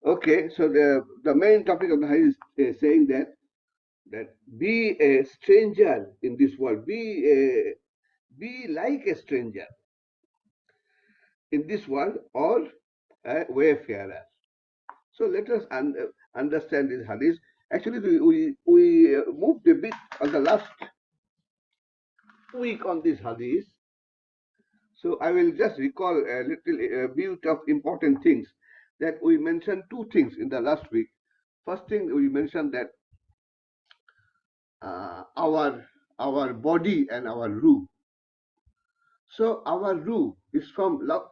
Okay, so the main topic of the hadith is saying that be a stranger in this world, be like a stranger in this world or a wayfarer. So let us understand this hadith. Actually, we moved a bit on the last week on this hadith. So I will just recall a little bit of important things that we mentioned. Two things in the last week. First thing we mentioned that our body and our ruh. So our ruh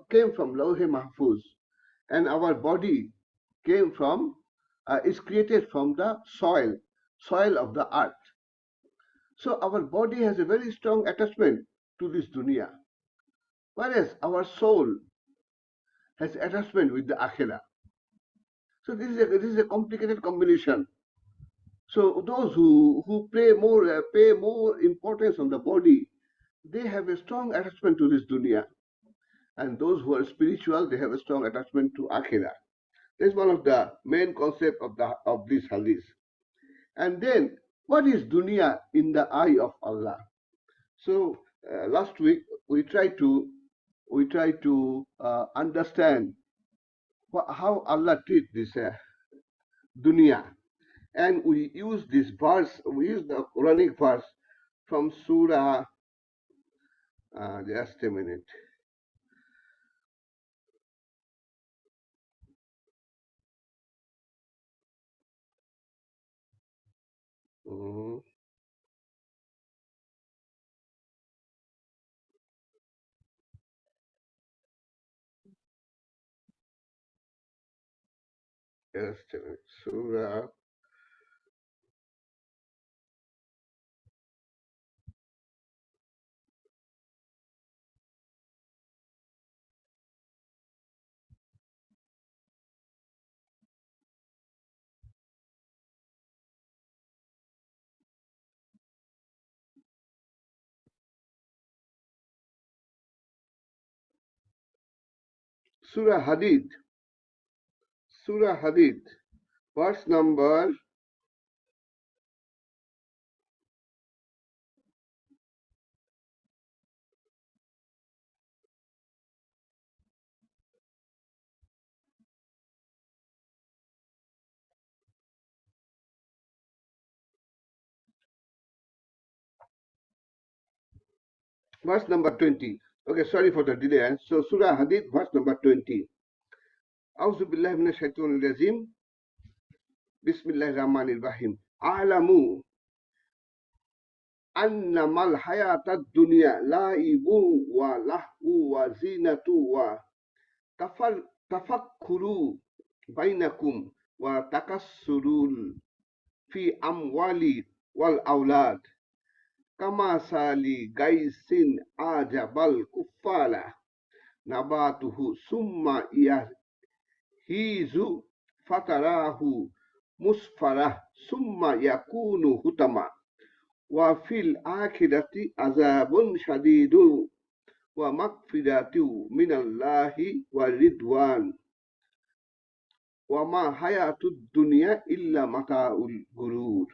came from Lawh-e Mahfuz, and our body is created from the soil of the earth. So our body has a very strong attachment to this dunya, whereas our soul has attachment with the akhirah. So this is a complicated combination. So those who pay more importance on the body, they have a strong attachment to this dunya, and those who are spiritual, they have a strong attachment to akhirah. That's one of the main concept of this hadith. And then, what is dunya in the eye of Allah? So last week we tried to understand how Allah treats this dunya, and we use this verse. We use the Quranic verse from Surah. Just a minute. Mhm. Just a minute. Surah. Surah Hadid. Surah Hadid. Verse number verse number 20. Okay, sorry for the delay. So Surah Hadid, verse number 20. A'udhu billahi minash shaitanir rajim. Bismillahir Rahmanir Rahim. A'lamu annamal hayatad dunya la'ibu wa lahu wa zinatu wa tafakkuru bainakum wa takassurul fi amwali wal awlad kamasali gaisin ajabal kuffala nabatuhu summa yahizu fatarahu musfarah summa yakunu hutama wa fil akhirati azabun shadidu wa maghfiratu minallahi wa ridwan wa ma hayatud dunya illa mata'ul gurur.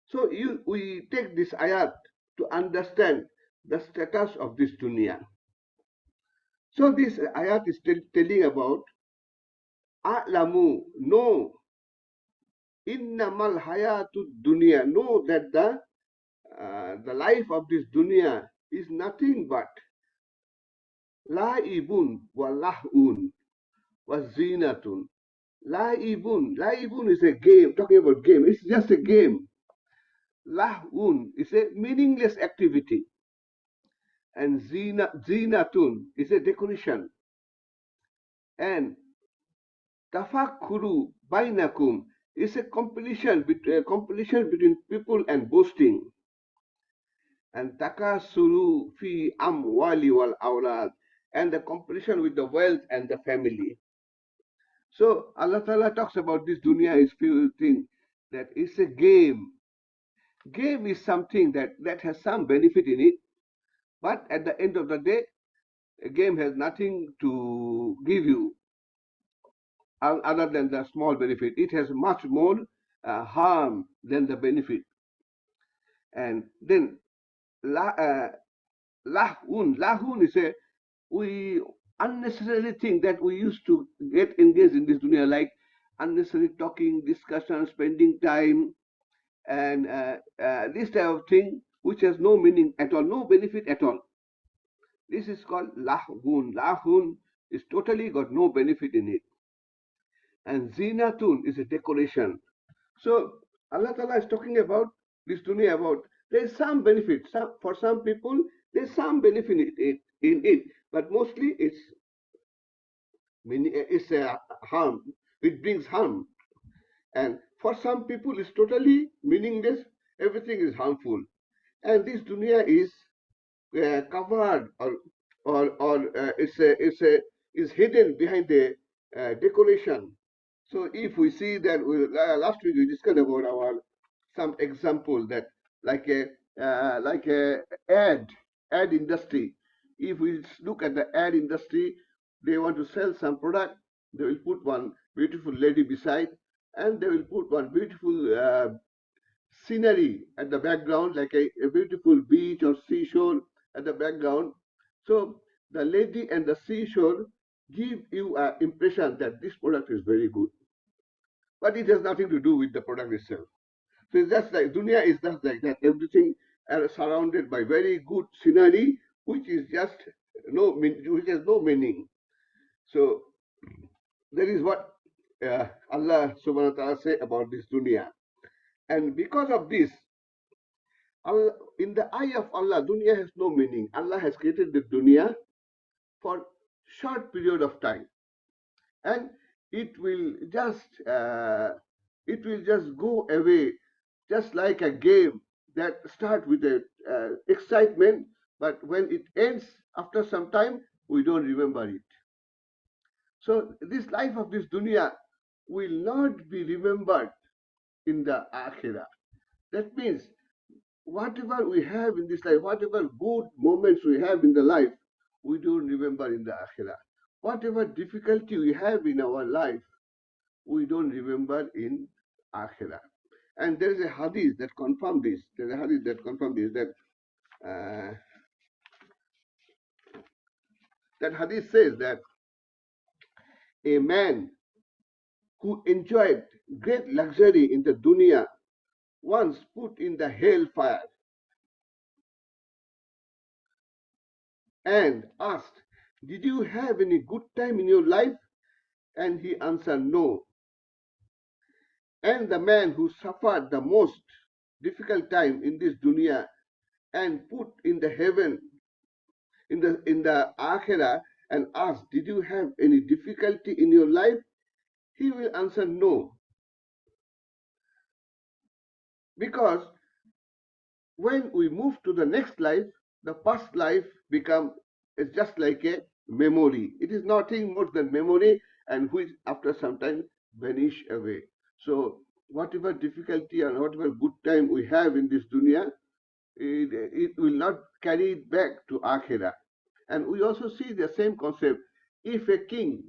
So we take this ayat to understand the status of this dunya. So this ayat is telling about a'lamu, know, innamal hayatud dunya, know that the life of this dunya is nothing but la'ibun wa lah'un wa zinatun. La'ibun is a game, talking about game, it's just a game. Lah'un is a meaningless activity. And zinatun is a decoration. And tafakkuru bainakum is a competition between people and boasting. And takasuru fi amwali wal awlad, and the competition with the wealth and the family. So Allah Ta'ala talks about this dunya is few things that it's a game. Game is something that has some benefit in it, but at the end of the day, a game has nothing to give you other than the small benefit. It has much more harm than the benefit. And then lahun is a we unnecessary thing that we used to get engaged in this dunya, like unnecessary talking, discussion, spending time, and this type of thing which has no meaning at all, no benefit at all. This is called lahun. Lahun is totally got no benefit in it. And zinatun is a decoration. So Allah Ta'ala is talking about this dunya, about there is some benefit. For some people, there's some benefit in it, but mostly it's a harm. It brings harm. And for some people, it's totally meaningless. Everything is harmful. And this dunya is covered or is hidden behind the decoration. So if we see that last week we discussed about our some example that like a ad industry. If we look at the ad industry, they want to sell some product. They will put one beautiful lady beside, and they will put one beautiful scenery at the background, like a beautiful beach or seashore at the background. So the lady and the seashore give you an impression that this product is very good, but it has nothing to do with the product itself. So it's just like dunya is just like that. Everything surrounded by very good scenery, which is just which has no meaning. So that is what Allah Subhanahu wa Taala say about this dunya. And because of this, Allah, in the eye of Allah, dunya has no meaning. Allah has created the dunya for short period of time, and it will just go away, just like a game that start with a excitement, but when it ends after some time, we don't remember it. So this life of this dunya will not be remembered in the akhirah. That means whatever we have in this life, whatever good moments we have in the life, we don't remember in the akhirah. Whatever difficulty we have in our life, we don't remember in akhirah. And there is a hadith that confirms this. There's a hadith that confirms this, uh, that hadith says that a man who enjoyed great luxury in the dunya once put in the hellfire and asked, "Did you have any good time in your life?" And he answered, "No." And the man who suffered the most difficult time in this dunya and put in the heaven, in the akhirah, and asked, "Did you have any difficulty in your life?" He will answer, "No." Because when we move to the next life, the past life become it's just like a memory. It is nothing more than memory, and which after some time vanish away. So whatever difficulty and whatever good time we have in this dunya, it will not carry it back to akhirah. And we also see the same concept. If a king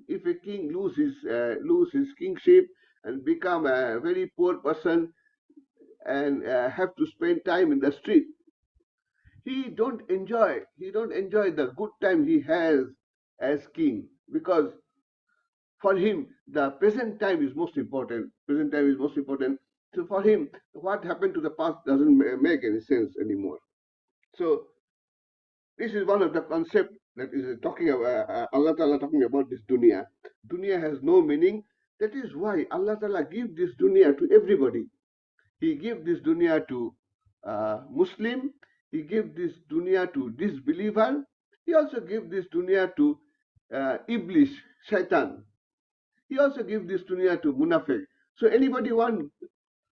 lose his kingship and become a very poor person and have to spend time in the street, he don't enjoy the good time he has as king, because for him the present time is most important. So for him, what happened to the past doesn't make any sense anymore. So this is one of the concept that is talking about Allah Ta'ala talking about this dunya. Dunya has no meaning. That is why Allah Ta'ala give this dunya to everybody. He gave this dunya to Muslim. He gave this dunya to disbeliever. He also gave this dunya to Iblis, Shaitan. He also gave this dunya to Munafiq. So anybody want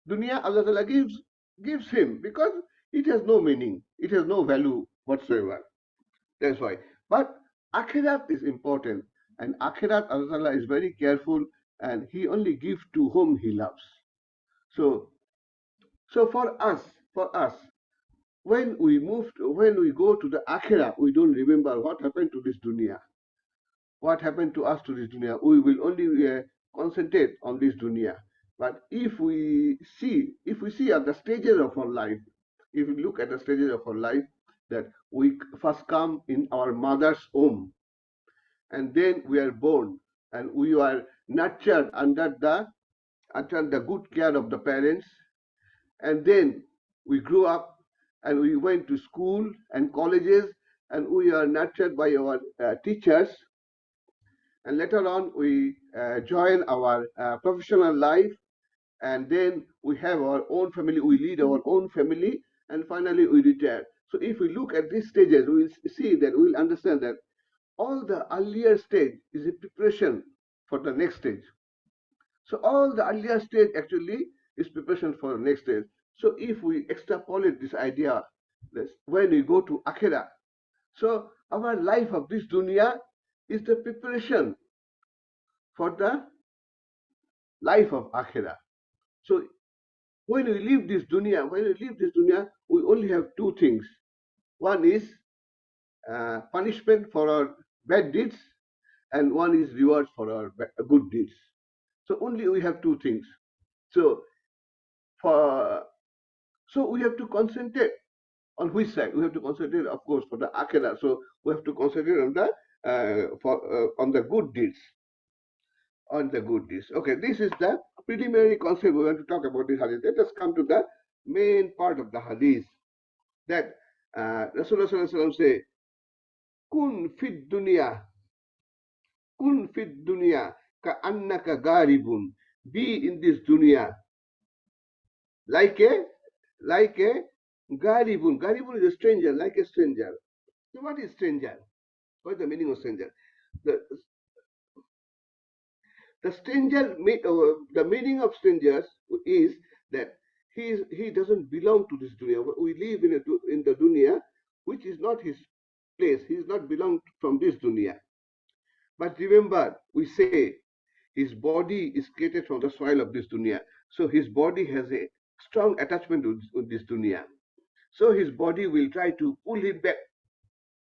dunya, Allah Ta'ala gives him, because it has no meaning. It has no value whatsoever. That's why. But akhirat is important, and akhirat Allah Ta'ala is very careful, and He only gives to whom He loves. So, so for us, when we go to the akhirah, we don't remember what happened to this dunya, what happened to us to this dunya. We will only concentrate on this dunya. But if we see at the stages of our life, if we look at the stages of our life, that we first come in our mother's womb, and then we are born, and we are nurtured under the good care of the parents, and then we grew up and we went to school and colleges, and we are nurtured by our teachers, and later on we join our professional life, and then we have our own family, we lead our own family, and finally we retire. So if we look at these stages, we will see that we will understand that all the earlier stage is a preparation for the next stage. So all the earlier stage actually is preparation for the next stage. So if we extrapolate this idea, when we go to akhirah, so our life of this dunya is the preparation for the life of akhirah. So when we leave this dunya, we only have two things. One is punishment for our bad deeds, and one is reward for our good deeds. So only we have two things. So for so we have to concentrate on which side. We have to concentrate, of course, for the akhirah. So we have to concentrate on the on the good deeds. On the good deeds. Okay, this is the preliminary concept we want to talk about the hadith. Let us come to the main part of the hadith. That Rasulullah Sallallahu Alaihi Wasallam say, "Kun fit dunya, kun fit dunya, ka annaka garibun." Be in this dunya like a garibun. Garibun is a stranger, like a stranger. So what is stranger? What is the meaning of stranger? The the meaning of strangers is that he doesn't belong to this dunya. We live in the dunya, which is not his place. He is not belong from this dunya. But remember, we say his body is created from the soil of this dunya. So his body has a strong attachment with this dunya. So his body will try to pull him back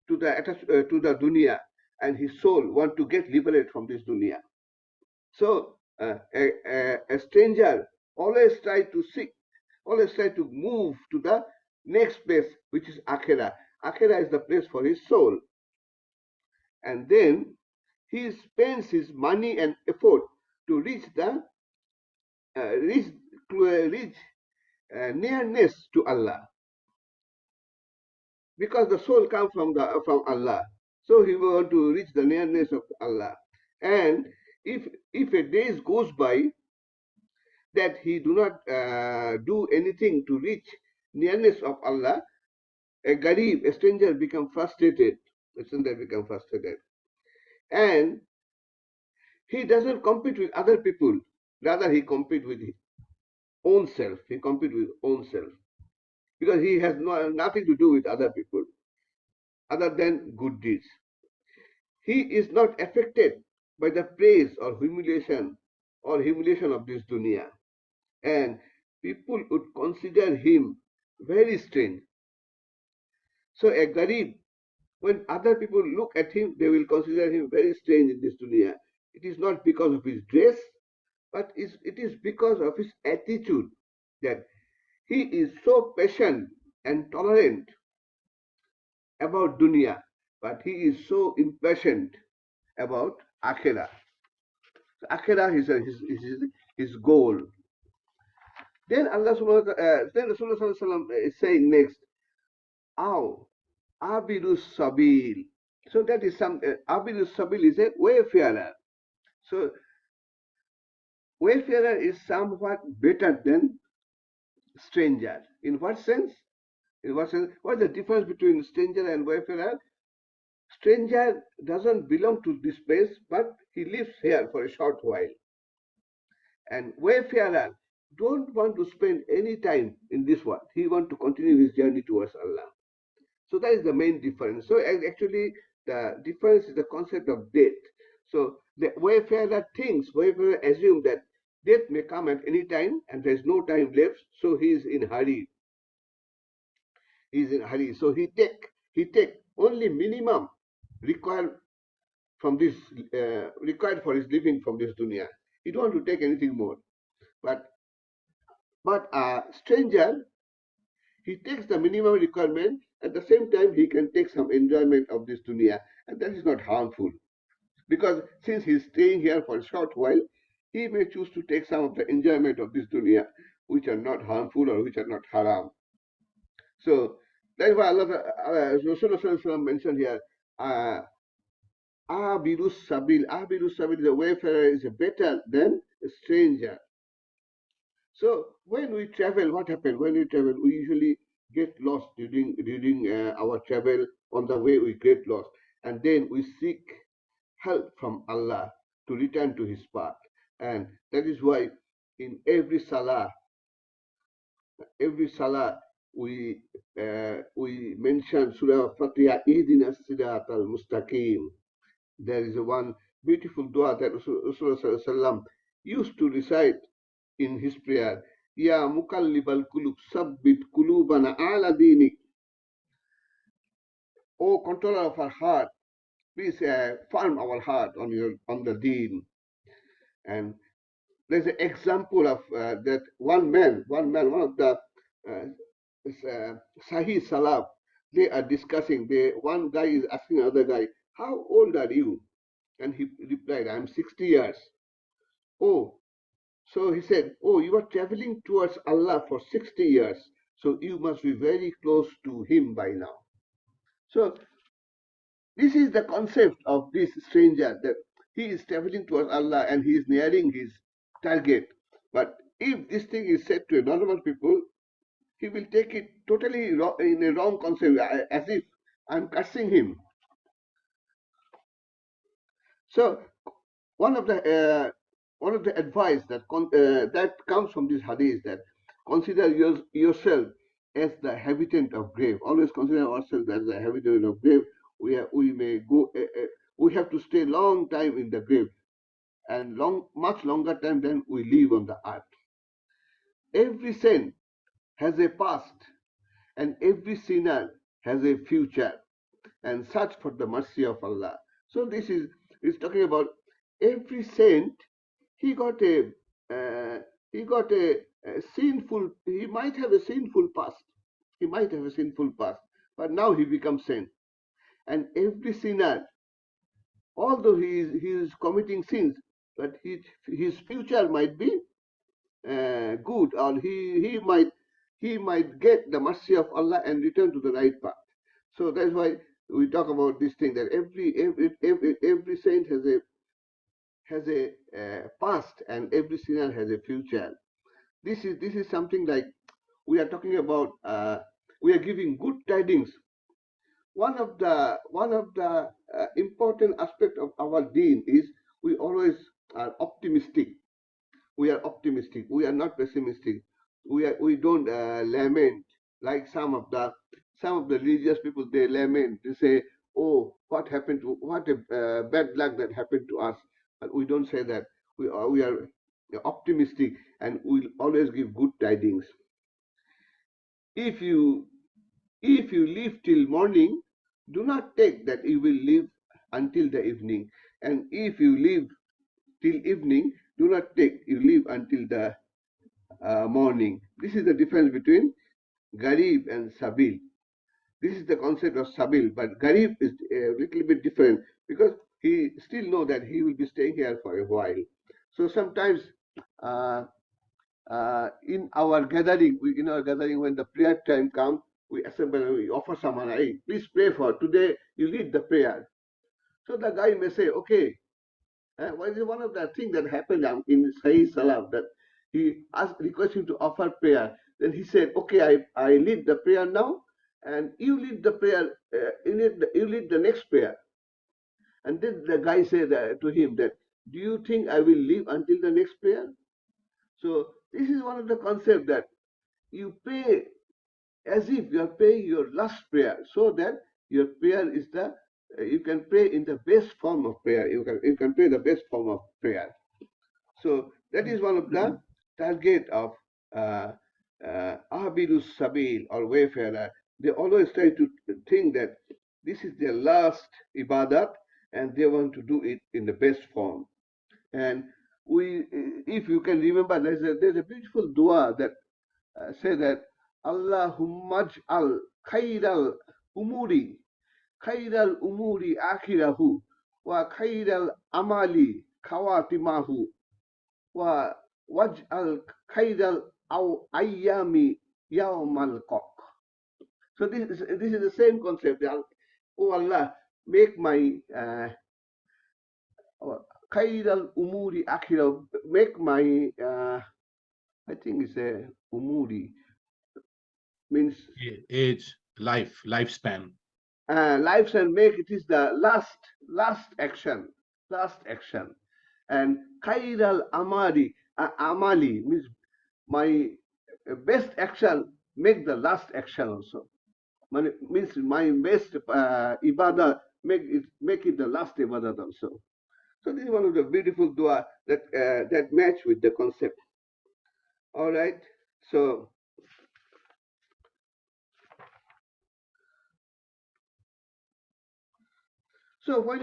to the dunya, and his soul want to get liberated from this dunya. So a stranger always try to move to the next place, which is akhirah. Akhirah is the place for his soul, and then he spends his money and effort to reach the reach nearness to Allah, because the soul comes from Allah. So he want to reach the nearness of Allah, and if a days goes by that he do not do anything to reach nearness of Allah, a garib, a stranger, become frustrated. And he doesn't compete with other people. Rather, he compete with his own self. because he has nothing to do with other people other than good deeds. He is not affected by the praise or humiliation of this dunya. And people would consider him very strange. So a Garib, when other people look at him, they will consider him very strange in this dunya. It is not because of his dress, but it is because of his attitude, that he is so patient and tolerant about dunya, but he is so impatient about akhirah. So akhirah is his goal. Then then Rasulullah Sallallahu Alaihi Wasallam is saying next, Aw, Abidus Sabil. So that is Abidus Sabil is a wayfarer. So wayfarer is somewhat better than stranger. In what sense? In what sense? What is the difference between stranger and wayfarer? Stranger doesn't belong to this place, but he lives here for a short while. And wayfarer don't want to spend any time in this world. He wants to continue his journey towards Allah. So that is the main difference. So actually, the difference is the concept of death. So the wayfarer assume that death may come at any time and there is no time left, so he is in hurry. He is in hurry. So he take only minimum required from this required for his living from this dunya. He don't want to take anything more. But a stranger, he takes the minimum requirement. At the same time, he can take some enjoyment of this dunya, and that is not harmful. Because since he's staying here for a short while, he may choose to take some of the enjoyment of this dunya, which are not harmful or which are not haram. So that's why Rasulullah mentioned here, uh, Abirus Sabil. Abirus Sabil, the wayfarer, is better than a stranger. So when we travel, what happens? When we travel, we usually get lost during our travel. On the way, we get lost, and then we seek help from Allah to return to His path. And that is why in every salah we mention Surah Fatiha, Idina Sirat al Mustaqim. There is one beautiful dua that Rasulullah used to recite in his prayer. Ya mukallibal kulub sabbit kulubana ala dinik. O controller of our heart, please firm our heart on the deen. And there's an example of that one of the Sahih Salaf. They are discussing. One guy is asking another guy, "How old are you?" And he replied, "I'm 60 years." Oh, so he said, "Oh, you are traveling towards Allah for 60 years, so you must be very close to Him by now." So this is the concept of this stranger, that he is traveling towards Allah and he is nearing his target. But if this thing is said to a normal people, he will take it totally in a wrong concept, as if I'm cursing him. So one of the advice that comes from this hadith, that consider yourself as the habitant of grave. Always consider ourselves as the habitant of grave. We may go. We have to stay long time in the grave, and much longer time than we live on the earth. Every saint has a past, and every sinner has a future, and search for the mercy of Allah. So this is talking about every saint. He got a sinful. He might have a sinful past. He might have a sinful past, but now he becomes saint. And every sinner, although he is committing sins, but his future might be good, or he might get the mercy of Allah and return to the right path. So that's why we talk about this thing, that every saint has a past, and every sinner has a future. This is something like we are talking about. We are giving good tidings. One of the important aspect of our deen is we always are optimistic. We are optimistic. We are not pessimistic. We don't lament. Like some of the religious people, they lament, they say, oh, what happened to, what a bad luck that happened to us. But we don't say that. We are optimistic, and we'll always give good tidings. If you if you live till morning, do not take that you will live until the evening. And if you live till evening, do not take you live until the morning. This is the difference between Garib and Sabil. This is the concept of Sabil, but Garib is a little bit different because he still know that he will be staying here for a while. So sometimes uh, in our gathering, when the prayer time comes, we assemble and we offer someone, hey, please pray for today. You lead the prayer. So the guy may say, okay. What is one of the things that happened in Sahih Salam, that he asked, request him to offer prayer. Then he said, okay, I lead the prayer now, and you lead the prayer. You lead the next prayer. And then the guy said to him that, do you think I will live until the next prayer? So this is one of the concepts that you pray as if you are praying your last prayer, so that your prayer is you can pray in the best form of prayer. You can pray the best form of prayer. So that is one of the target of uh, Abidus Sabil or wayfarer. They always try to think that this is their last ibadat, and they want to do it in the best form. And if you can remember, there's a beautiful dua that say that Allahumma al umuri khairal umuri akhirahu wa khairal amali khawatimahu wa waj'al khairal ayyami yawmal qaq. So this is the same concept. Oh Allah, make my khairal umuri akhira, make my I think it's a umuri means Age, lifespan. lives, and make it is the last action. And khairal amali means my best action, make the last action also. Means my best ibadah, make it the last ibadah also. So this is one of the beautiful dua that match with the concept. All right. So when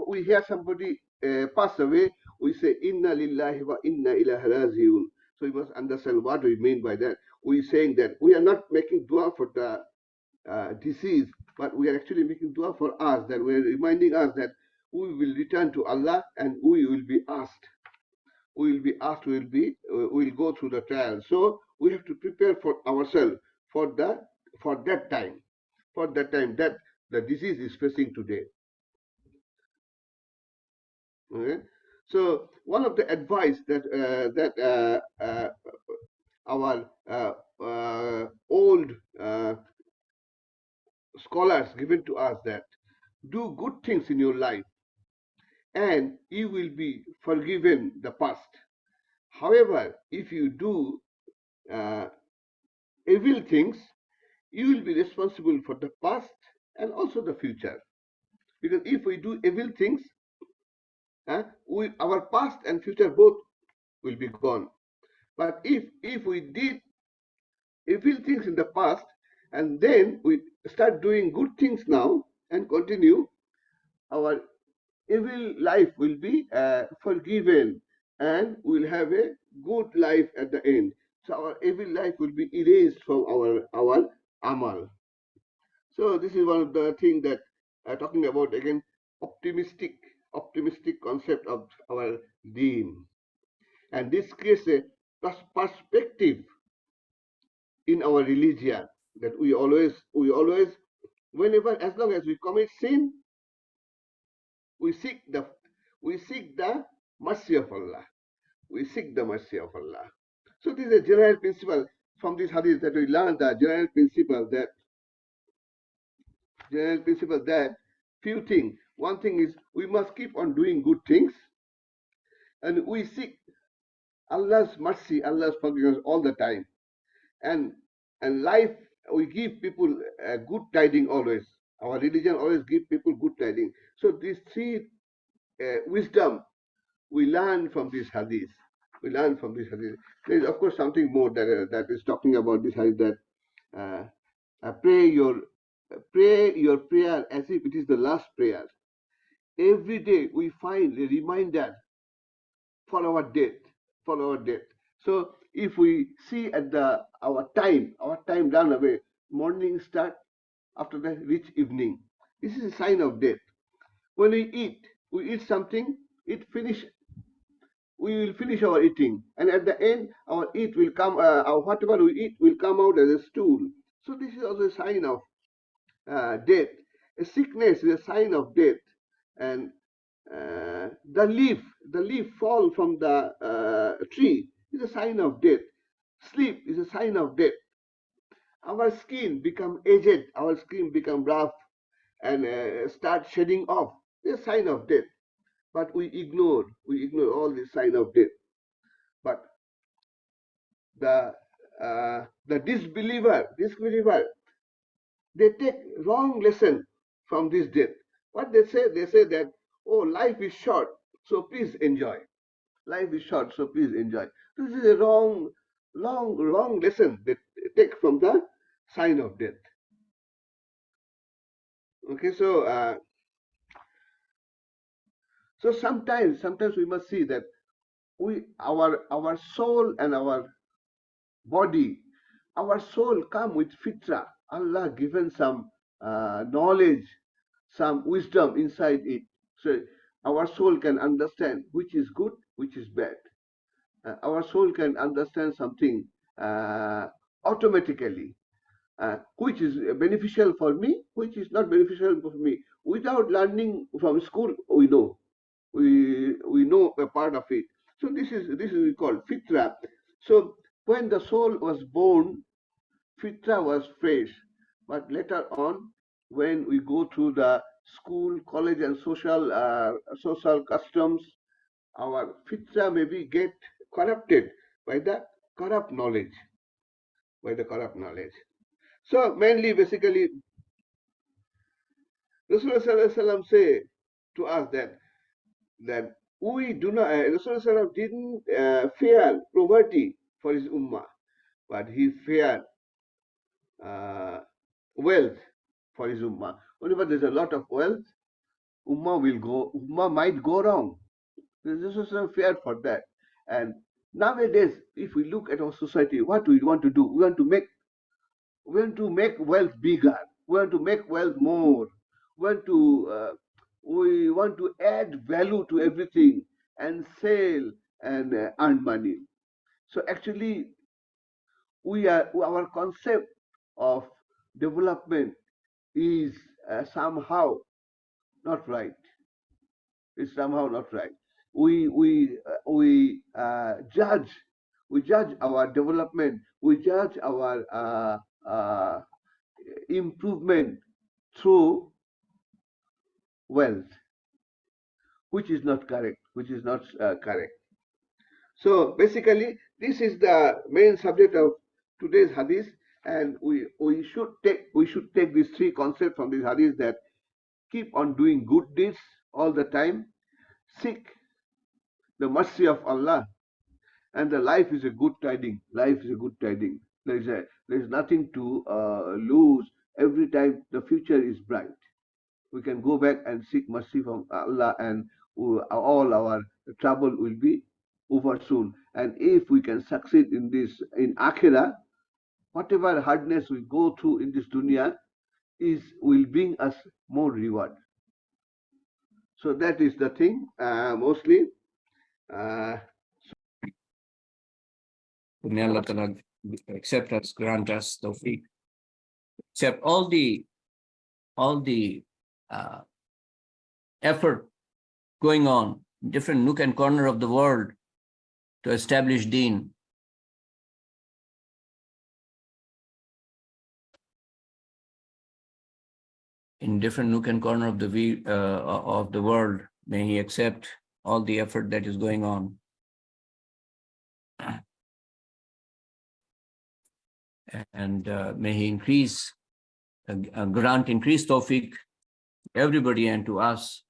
we hear somebody pass away, we say Inna lillahi wa inna ilaihi rajiun. So you must understand what we mean by that. We're saying that we are not making dua for the disease, but we are actually making dua for us, that we're reminding us that we will return to Allah, and we will be asked. We will be asked, we will go through the trial. So we have to prepare for ourselves for that time that the disease is facing today. Okay? So one of the advice that our old scholars given to us, that do good things in your life and you will be forgiven the past. However, if you do uh, evil things, you will be responsible for the past and also the future. Because if we do evil things, our past and future both will be gone. But if we did evil things in the past, and then we start doing good things now and continue, our evil life will be forgiven, and we'll have a good life at the end. So our evil life will be erased from our amal. So this is one of the things that talking about, again, optimistic concept of our deen, and this creates a perspective in our religion, that we always, whenever, as long as we commit sin, we seek the mercy of Allah. We seek the mercy of Allah. So this is a general principle from this hadith, that we learn the general principle that few things. One thing is, we must keep on doing good things, and we seek Allah's mercy, Allah's forgiveness all the time. And And life, we give people a good tiding always. Our religion always give people good tiding. So these three wisdom we learn from this hadith. We learn from this hadith. There is of course something more that is talking about this hadith, that pray your prayer as if it is the last prayer. Every day we find a reminder for our death, for our death. So if we see at our time run away, morning start, after that reach evening. This is a sign of death. When we eat something, it finish. We will finish our eating, and at the end, our eat will come. Whatever we eat will come out as a stool. So this is also a sign of death. A sickness is a sign of death, and the leaf fall from the tree is a sign of death. Sleep is a sign of death. Our skin become aged, our skin become rough and start shedding off. It's a sign of death. But we ignore all the sign of death. But the disbeliever, they take wrong lesson from this death. What they say that, oh, life is short, so please enjoy. Life is short, so please enjoy. This is a wrong lesson they take from the sign of death. Okay, so sometimes we must see that our soul and our body, our soul come with fitra. Allah given some knowledge, some wisdom inside it. So our soul can understand which is good, which is bad. Our soul can understand something automatically, which is beneficial for me, which is not beneficial for me. Without learning from school, we know. We know a part of it. So this is called fitra. So when the soul was born, fitra was fresh. But later on, when we go through the school, college, and social customs, our fitra maybe get corrupted by the corrupt knowledge. So mainly, basically, Rasulullah say to us that we do not, Rasulullah didn't fear poverty for his ummah, but he feared wealth for his ummah. Whenever there's a lot of wealth, ummah might go wrong. Rasulullah feared for that. And nowadays, if we look at our society, what we want to do, we want to make wealth bigger. We want to make wealth more. We want to add value to everything and sell and earn money. So actually, our concept of development is somehow not right. It's somehow not right. We judge our development. We judge our improvement through wealth, which is not correct. So basically, this is the main subject of today's hadith, and we should take these three concepts from this hadith, that keep on doing good deeds all the time, seek the mercy of Allah, and the life is a good tiding. There is nothing to lose. Every time the future is bright. We can go back and seek mercy from Allah, and all our trouble will be over soon. And if we can succeed in this, in Akhirah, whatever hardness we go through in this dunya will bring us more reward. So that is the thing, mostly. May Allah Ta'ala accept us, grant us tawfiq. Accept all the effort going on in different nook and corner of the world to establish deen. In different nook and corner of the world, may He accept all the effort that is going on. And may he grant increased tawfiq everybody and to us.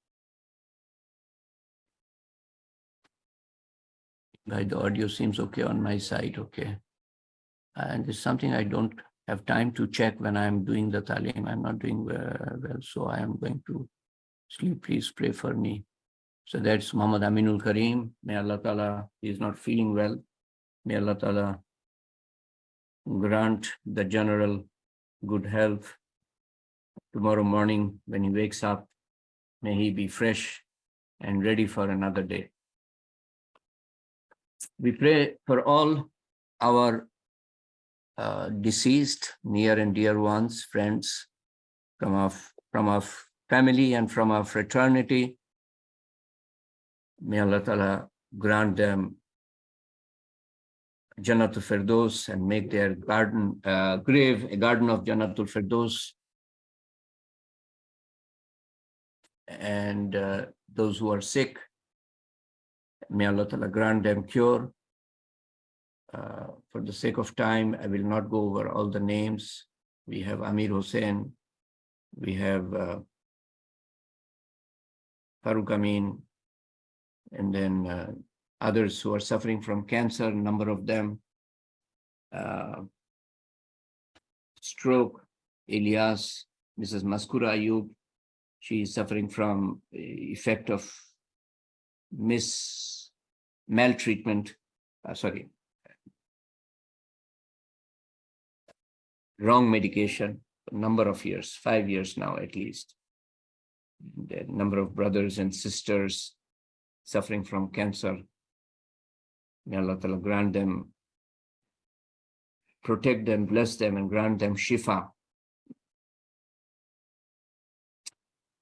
The audio seems okay on my side, okay. And it's something I don't have time to check when I'm doing the talim. I'm not doing well, so I am going to sleep. Please pray for me. So that's Muhammad Aminul Kareem. May Allah Ta'ala, he is not feeling well. May Allah Ta'ala grant the general good health. Tomorrow morning when he wakes up, may he be fresh and ready for another day. We pray for all our deceased, near and dear ones, friends from our family and from our fraternity. May Allah Ta'ala grant them Jannatul Firdaus and make their grave a garden of Jannatul Firdaus. And those who are sick, may Allah Ta'ala grant them cure. For the sake of time, I will not go over all the names. We have Amir Hussain, we have Farooq Amin, and then others who are suffering from cancer, a number of them. Stroke, Ilyas, Mrs. Maskura Ayub, she is suffering from effect of maltreatment, wrong medication, a number of years, 5 years now at least. The number of brothers and sisters suffering from cancer. May Allah Ta'ala grant them, protect them, bless them, and grant them shifa.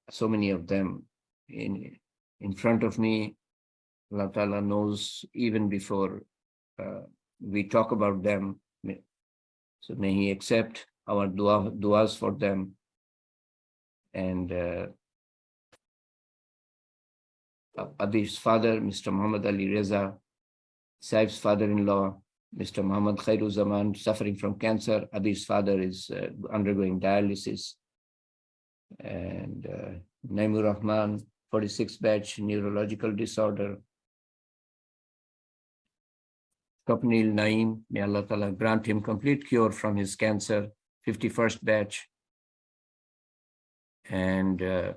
So many of them in front of me. Allah Ta'ala knows even before we talk about them. So may He accept our duas for them. And Abhi's father, Mr. Muhammad Ali Reza, Saif's father-in-law, Mr. Muhammad Khairuzaman, suffering from cancer. Abhi's father is undergoing dialysis. And Naimur Rahman, 46 batch, neurological disorder. Kapnil Naeem, may Allah Ta'ala grant him complete cure from his cancer, 51st batch. And Ahnaf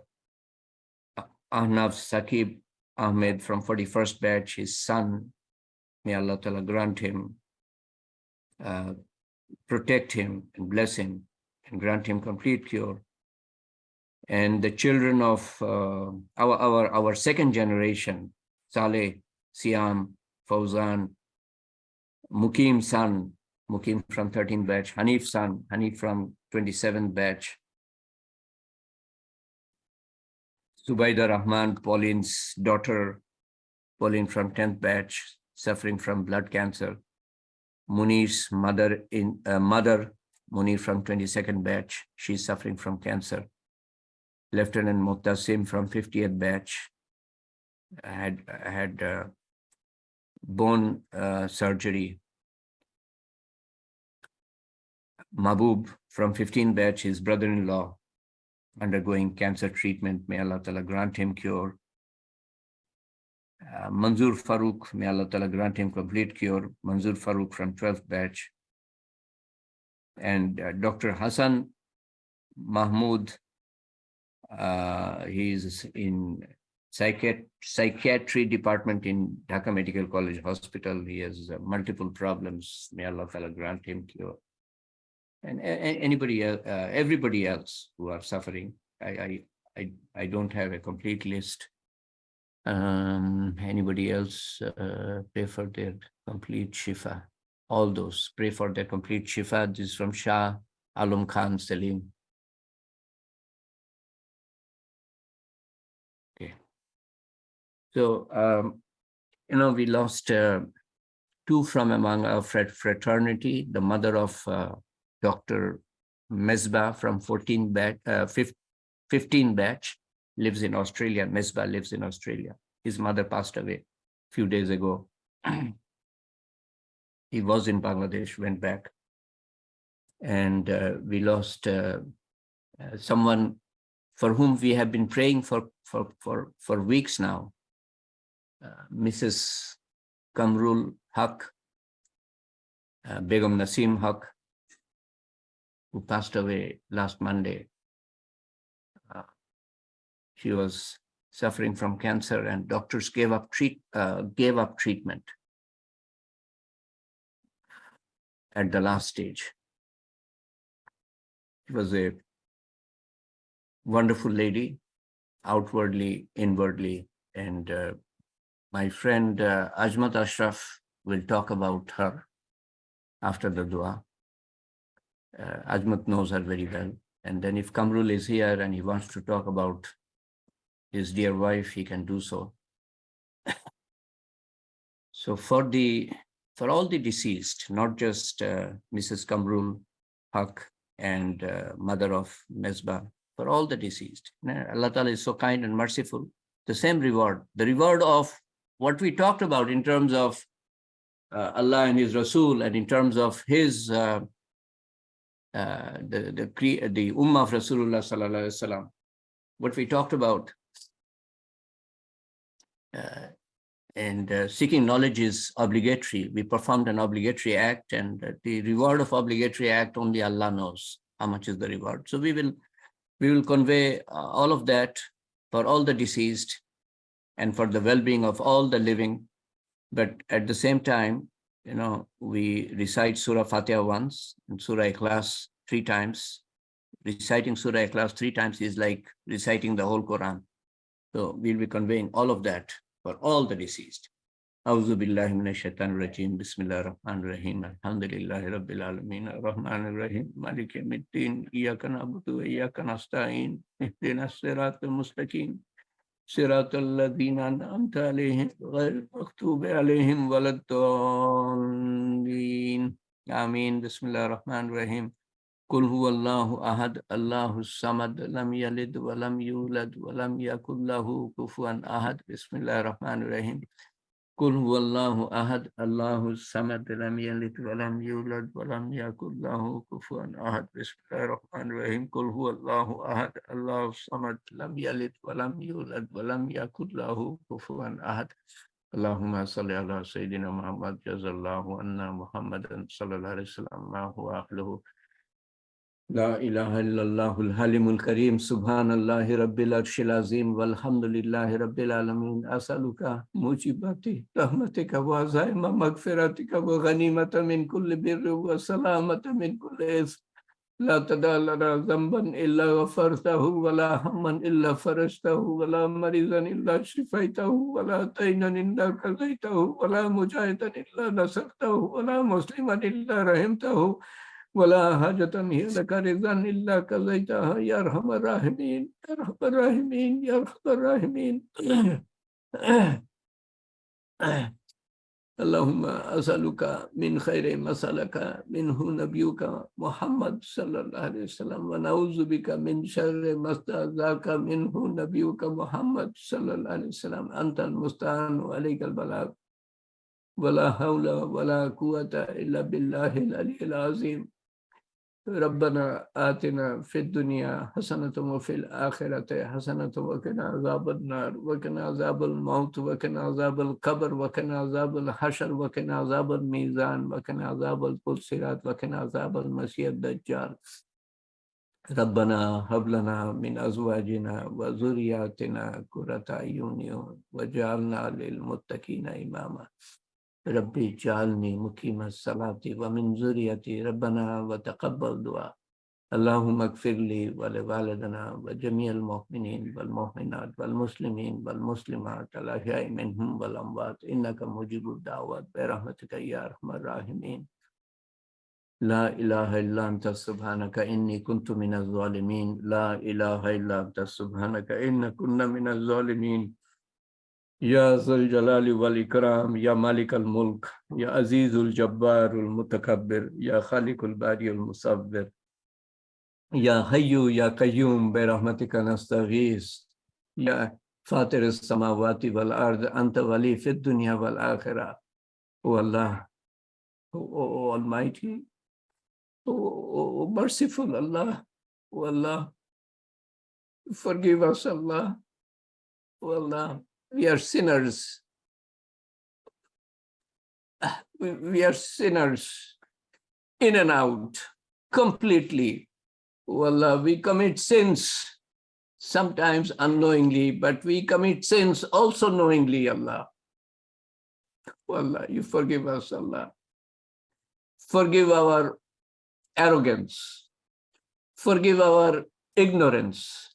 Saqib Ahmed from 41st batch, his son, may Allah Ta'ala grant him, protect him and bless him and grant him complete cure. And the children of our second generation, Saleh, Siam, Fauzan, Mukim son, Mukim from 13th batch, Hanif son, Hanif from 27th batch, Zubaida Rahman, Pauline's daughter, Pauline from 10th batch, suffering from blood cancer, Munir's mother, Munir from 22nd batch, she's suffering from cancer. Lieutenant Muqtasim from 50th batch had bone surgery. Mahbub from 15th batch, his brother-in-law, undergoing cancer treatment. May Allah Ta'ala grant him cure. Manzoor Farooq, may Allah Ta'ala grant him complete cure. Manzoor Farooq from 12th batch. And Dr. Hassan Mahmood, he is in psychiatry department in Dhaka Medical College Hospital. He has multiple problems. May Allah Ta'ala grant him cure. And anybody else, everybody else who are suffering. I don't have a complete list. Anybody else pray for their complete shifa? All those pray for their complete shifa. This is from Shah Alam Khan Salim. Okay. So we lost two from among our fraternity. The mother of Dr. Mesbah from 15 batch lives in Australia. Mesbah lives in Australia. His mother passed away a few days ago. He was in Bangladesh, went back. And we lost someone for whom we have been praying for weeks now, Mrs. Kamrul Haq, Begum Nasim Haq, who passed away last Monday. She was suffering from cancer, and doctors gave up treatment at the last stage. She was a wonderful lady, outwardly, inwardly, and my friend Ajmat Ashraf will talk about her after the dua. Ajmat knows her very well. And then if Kamrul is here and he wants to talk about his dear wife, he can do so. So for all the deceased, not just Mrs. Kamrul Haq and mother of Mesbah, for all the deceased, Allah Ta'ala is so kind and merciful. The same reward, the reward of what we talked about in terms of Allah and His Rasul, and in terms of His the Ummah of Rasulullah Sallallahu Alaihi Wasallam, what we talked about. And seeking knowledge is obligatory. We performed an obligatory act, and the reward of obligatory act only Allah knows how much is the reward. So we will convey all of that for all the deceased and for the well-being of all the living. But at the same time, we recite Surah Fatiha once and Surah Ikhlas 3 times. Reciting Surah Ikhlas 3 times is like reciting the whole Quran. So we'll be conveying all of that for all the deceased. A'udhu billahi minash shaitanir rajim. Bismillahir rahmanir rahim. Alhamdulillahi rabbil alamin. Ar-rahmanir rahim. Malik yawmiddin. Iyyaka na'budu wa iyyaka nasta'in. Ihdinas siratal mustaqim. Siratal ladzina an'amta alayhim ghayril maghdubi alayhim waladdallin. Ameen. Bismillahir rahmanir rahim. Qul huwallahu ahad, Allahus samad, lam yalid wa lam yulad wa lam yakul lahu kufuwan ahad. Bismillahir rahmanir rahim. Qul huwallahu ahad, Allahus samad, lam yalid wa lam yulad wa lam yakul lahu kufuwan ahad. Bismillahir rahmanir rahim. Qul huwallahu ahad, Allahus samad, lam yalid wa lam yulad wa lam yakul lahu kufuwan ahad. Allahumma salli ala Sayyidina Muhammad, jazallahu anna Muhammadan sallallahu alaihi wasallam ma huwa ahluhu. La ilaha illallahul halimul kareem, subhanallahi rabbil arshil azim, walhamdulillahi rabbil alamin. Asaluka mujibati rahmatika wa zaima magfiratika wa ghanimata min kulli birri wa salamata min kulli ism. La tadallana zamban illa ghafartahu wa la hamman illa farajtahu wa la marizan illa shifaitahu wa la taynan illa kazaitahu wa la mujahidan illa nasartahu wa la musliman illa rahimtahu. ولا حاجة هي لك رضا إلا قضيتها يا أرحم الراحمين يا أرحم الراحمين يا أرحم الراحمين. اللهم أسألك من خير ما سألك منه نبيك محمد صلى الله عليه وسلم ونعوذ بك من شر ما استعاذك منه نبيك محمد صلى الله عليه وسلم. أنت المستعان وعليك البلاغ ولا حول ولا قوة إلا بالله العلي العظيم. ربنا آتنا في الدنيا حسنة وفي الآخرة حسنة وقنا عذاب النار وقنا عذاب الموت وقنا عذاب القبر وقنا عذاب الحشر وقنا عذاب الميزان وقنا عذاب الصراط وقنا عذاب المسيح الدجال. ربنا هب لنا من أزواجنا وذرياتنا قرة أعين واجعلنا للمتقين إماما. ربي اجعلني مقيم الصلاة ومن ذريتي ربنا وتقبل دعاء. اللهم اغفر لي ولوالدنا وجميع المؤمنين والمؤمنات والمسلمين والمسلمات الأحياء منهم والأموات إنك مجيب الدعوات برحمتك يا أرحم الراحمين. لا إله إلا أنت سبحانك إني كنت من الظالمين. لا إله إلا أنت سبحانك إنا كنا من الظالمين. يا ذا الجلال والإكرام يا مالك الملك يا عزيز الجبار المتكبر يا خالق الباري المصور يا حي يا قيوم برحمتك نستغيث يا فاطر السماوات والأرض أنت ولي في الدنيا والآخرة. O Allah, O Almighty, Oh, merciful Allah, oh Allah, forgive us, Allah, oh Allah, we are sinners. We are sinners in and out, completely. Oh Allah, we commit sins, sometimes unknowingly, but we commit sins also knowingly, Allah. Oh Allah, you forgive us, Allah. Forgive our arrogance. Forgive our ignorance.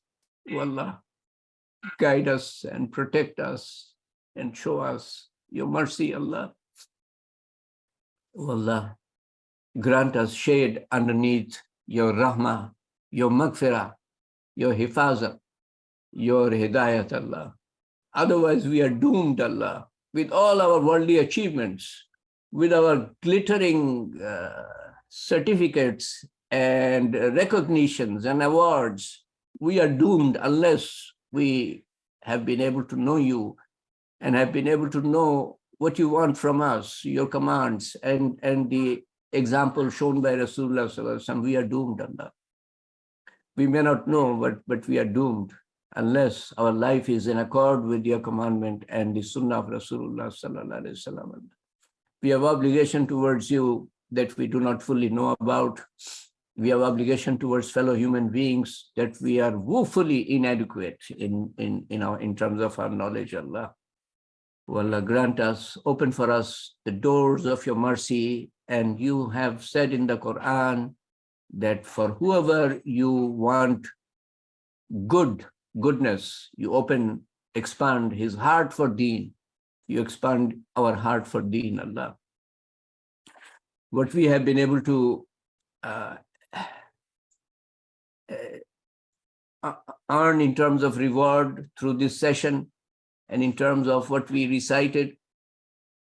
Oh Allah, guide us and protect us and show us your mercy, Allah. Oh Allah, grant us shade underneath your rahmah, your maghfirah, your hifazat, your hidayat, Allah. Otherwise, we are doomed, Allah, with all our worldly achievements, with our glittering certificates and recognitions and awards. We are doomed unless we have been able to know you and have been able to know what you want from us, your commands, and the example shown by Rasulullah Sallallahu Alaihi Wasallam. We are doomed, Allah. We may not know, but we are doomed unless our life is in accord with your commandment and the sunnah of Rasulullah Sallallahu Alaihi Wasallam. We have obligation towards you that we do not fully know about. We have obligation towards fellow human beings that we are woefully inadequate in terms of our knowledge, Allah. Oh Allah, grant us, open for us the doors of your mercy. And you have said in the Quran that for whoever you want goodness, you expand his heart for deen. You expand our heart for deen, Allah. What we have been able to earn in terms of reward through this session and in terms of what we recited,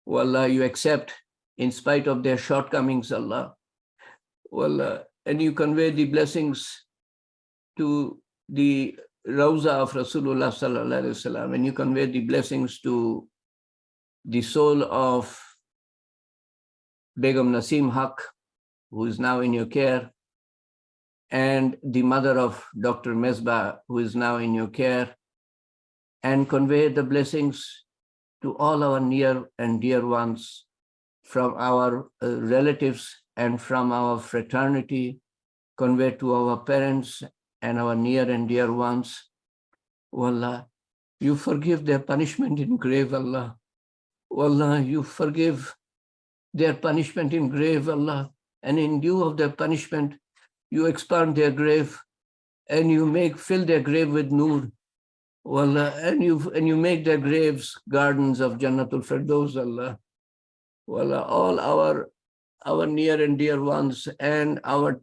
oh Allah, you accept in spite of their shortcomings, Allah. Oh Allah, and you convey the blessings to the Rawza of Rasulullah Sallallahu Alaihi Wasallam, and you convey the blessings to the soul of Begum Nasim Haq, who is now in your care, and the mother of Dr. Mesbah, who is now in your care, and convey the blessings to all our near and dear ones from our relatives and from our fraternity, convey to our parents and our near and dear ones. Oh Allah, you forgive their punishment in grave, Allah. Oh Allah, you forgive their punishment in grave, Allah. And in lieu of their punishment, you expand their grave and you fill their grave with nur. Oh Allah, and you make their graves gardens of Jannatul Firdaus, Allah. Oh Allah, all our near and dear ones and our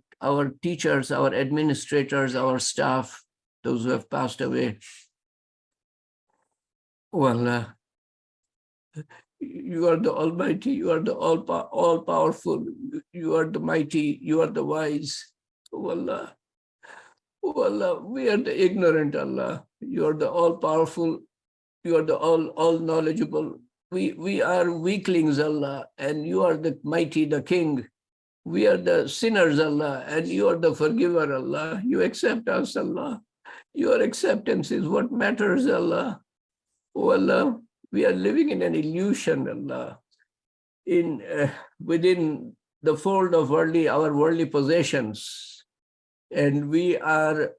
teachers, our administrators, our staff, those who have passed away. Oh Allah, you are the Almighty, you are the all-powerful, you are the mighty, you are the wise. Oh Allah, we are the ignorant, Allah. You are the all-powerful, you are the all-knowledgeable. We are weaklings, Allah, and you are the mighty, the king. We are the sinners, Allah, and you are the forgiver, Allah. You accept us, Allah. Your acceptance is what matters, Allah. Oh Allah, we are living in an illusion, Allah, within the fold of our worldly possessions. And we are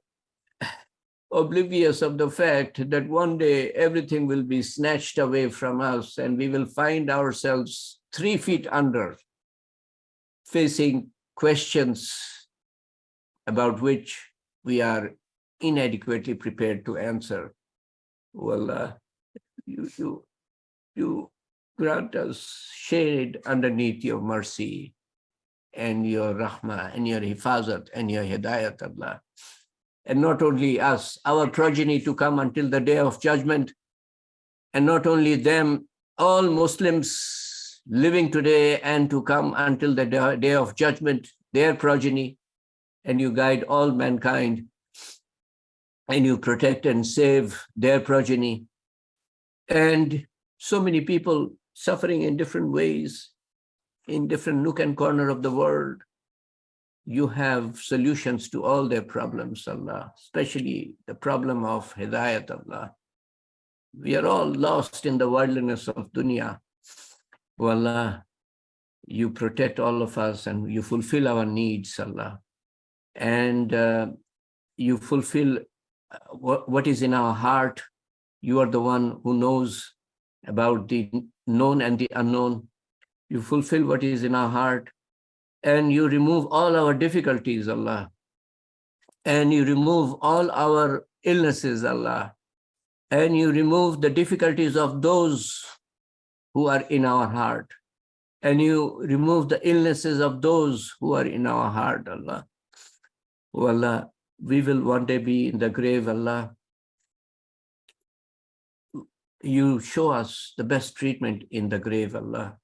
oblivious of the fact that one day everything will be snatched away from us and we will find ourselves 3 feet under, facing questions about which we are inadequately prepared to answer. Well, you grant us shade underneath your mercy and your rahmah and your hifazat and your hidayat, Allah. And not only us, our progeny to come until the day of judgment, and not only them, all Muslims living today and to come until the day of judgment, their progeny, and you guide all mankind, and you protect and save their progeny. And so many people suffering in different ways, in different nook and corner of the world. you have solutions to all their problems, Allah, especially the problem of hidayat, Allah. We are all lost in the worldliness of dunya. Oh Allah, you protect all of us and you fulfill our needs, Allah. And you fulfill what is in our heart. You are the one who knows about the known and the unknown. You fulfill what is in our heart, and you remove all our difficulties, Allah. And you remove all our illnesses, Allah. And you remove the difficulties of those who are in our heart. And you remove the illnesses of those who are in our heart, Allah. Oh Allah, we will one day be in the grave, Allah. You show us the best treatment in the grave, Allah.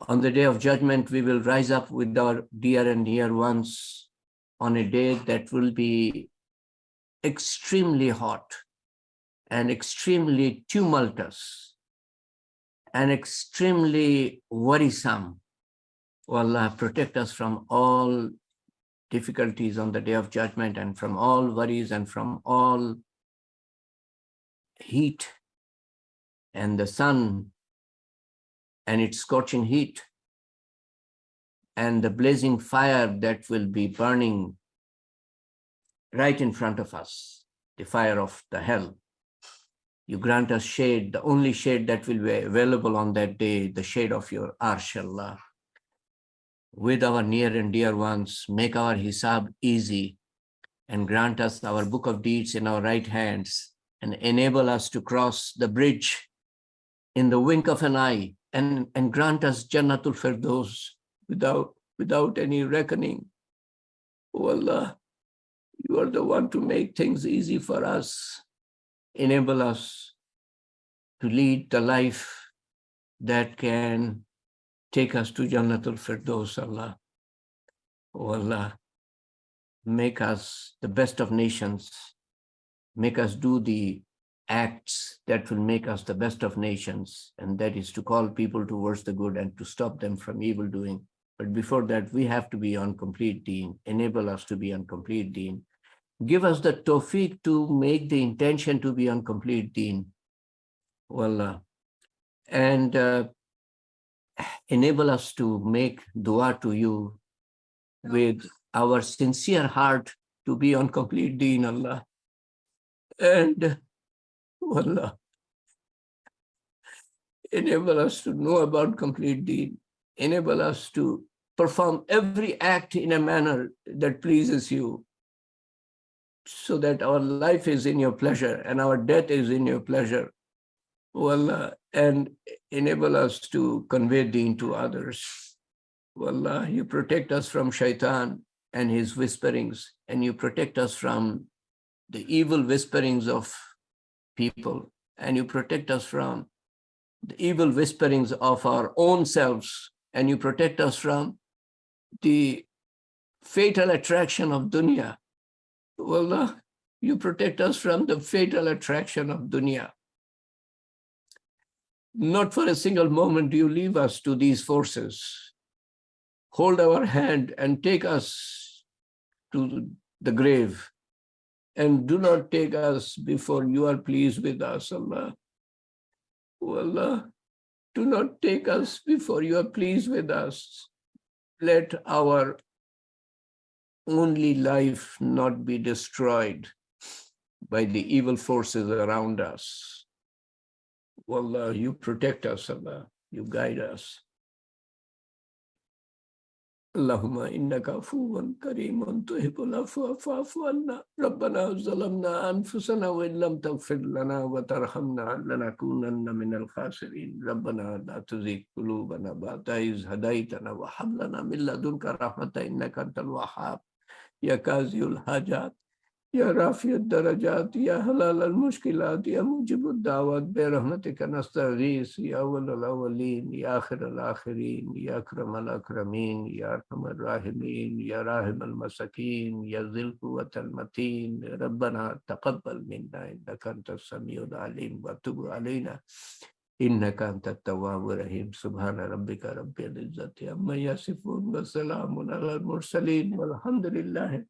On the day of judgment, we will rise up with our dear and near ones on a day that will be extremely hot and extremely tumultuous and extremely worrisome. Oh Allah, protect us from all difficulties on the day of judgment and from all worries and from all heat and the sun and its scorching heat and the blazing fire that will be burning right in front of us, the fire of the hell. You grant us shade, the only shade that will be available on that day, the shade of your arsh, Allah. With our near and dear ones, make our hisab easy and grant us our book of deeds in our right hands and enable us to cross the bridge in the wink of an eye and grant us Jannatul Firdaus without any reckoning. Oh Allah, you are the one to make things easy for us. Enable us to lead the life that can take us to Jannatul Firdaus, Allah. Oh Allah, make us the best of nations. Make us do the acts that will make us the best of nations, and that is to call people towards the good and to stop them from evil doing. But before that, we have to be on complete deen. Enable us to be on complete deen. Give us the tawfiq to make the intention to be on complete deen. Oh Allah. And enable us to make dua to you with our sincere heart to be on complete deen, Allah. And Allah, enable us to know about complete deen. Enable us to perform every act in a manner that pleases you, so that our life is in your pleasure and our death is in your pleasure. Oh Allah, and enable us to convey deen to others. Oh Allah, you protect us from shaitan and his whisperings, and you protect us from the evil whisperings of people, and you protect us from the evil whisperings of our own selves, and you protect us from the fatal attraction of dunya. Oh Allah, you protect us from the fatal attraction of dunya. Not for a single moment do you leave us to these forces. Hold our hand and take us to the grave, and do not take us before you are pleased with us, Allah. Oh Allah, do not take us before you are pleased with us. Let our only life not be destroyed by the evil forces around us. Oh Allah, you protect us, Allah. You guide us. Allahumma innaka afuwan kareemun tuhibbul afwa fa'fu anna. Rabbana zalamna anfusana wa in lam taghfir lana wa tarhamna lanakunanna minal khasirin. Rabbana la tuzigh qulubana ba'da iz hadaytana wa hab lana min ladunka rahmatan innaka antal wahhab. Ya Qaziyul Hajat, Ya Rafi'ud Darajat, Ya Halal al-Mushkilat, Ya Mujibud Dawat, Bi rahmatika nastaghith, Ya Awwal al-Awwalin, Ya Akhir al-Akhirin, Ya Akram al-Akramin, Ya Arham al-Rahimin, Ya Rahim al-Masakin, Ya Dhil Quwwat al-Matin. Rabbana taqabbal minna innaka antas samiul alim wa tub alayna إنك أنت التواب الرحيم سبحان ربك رب العزة عما يصفون وسلام على المرسلين والحمد لله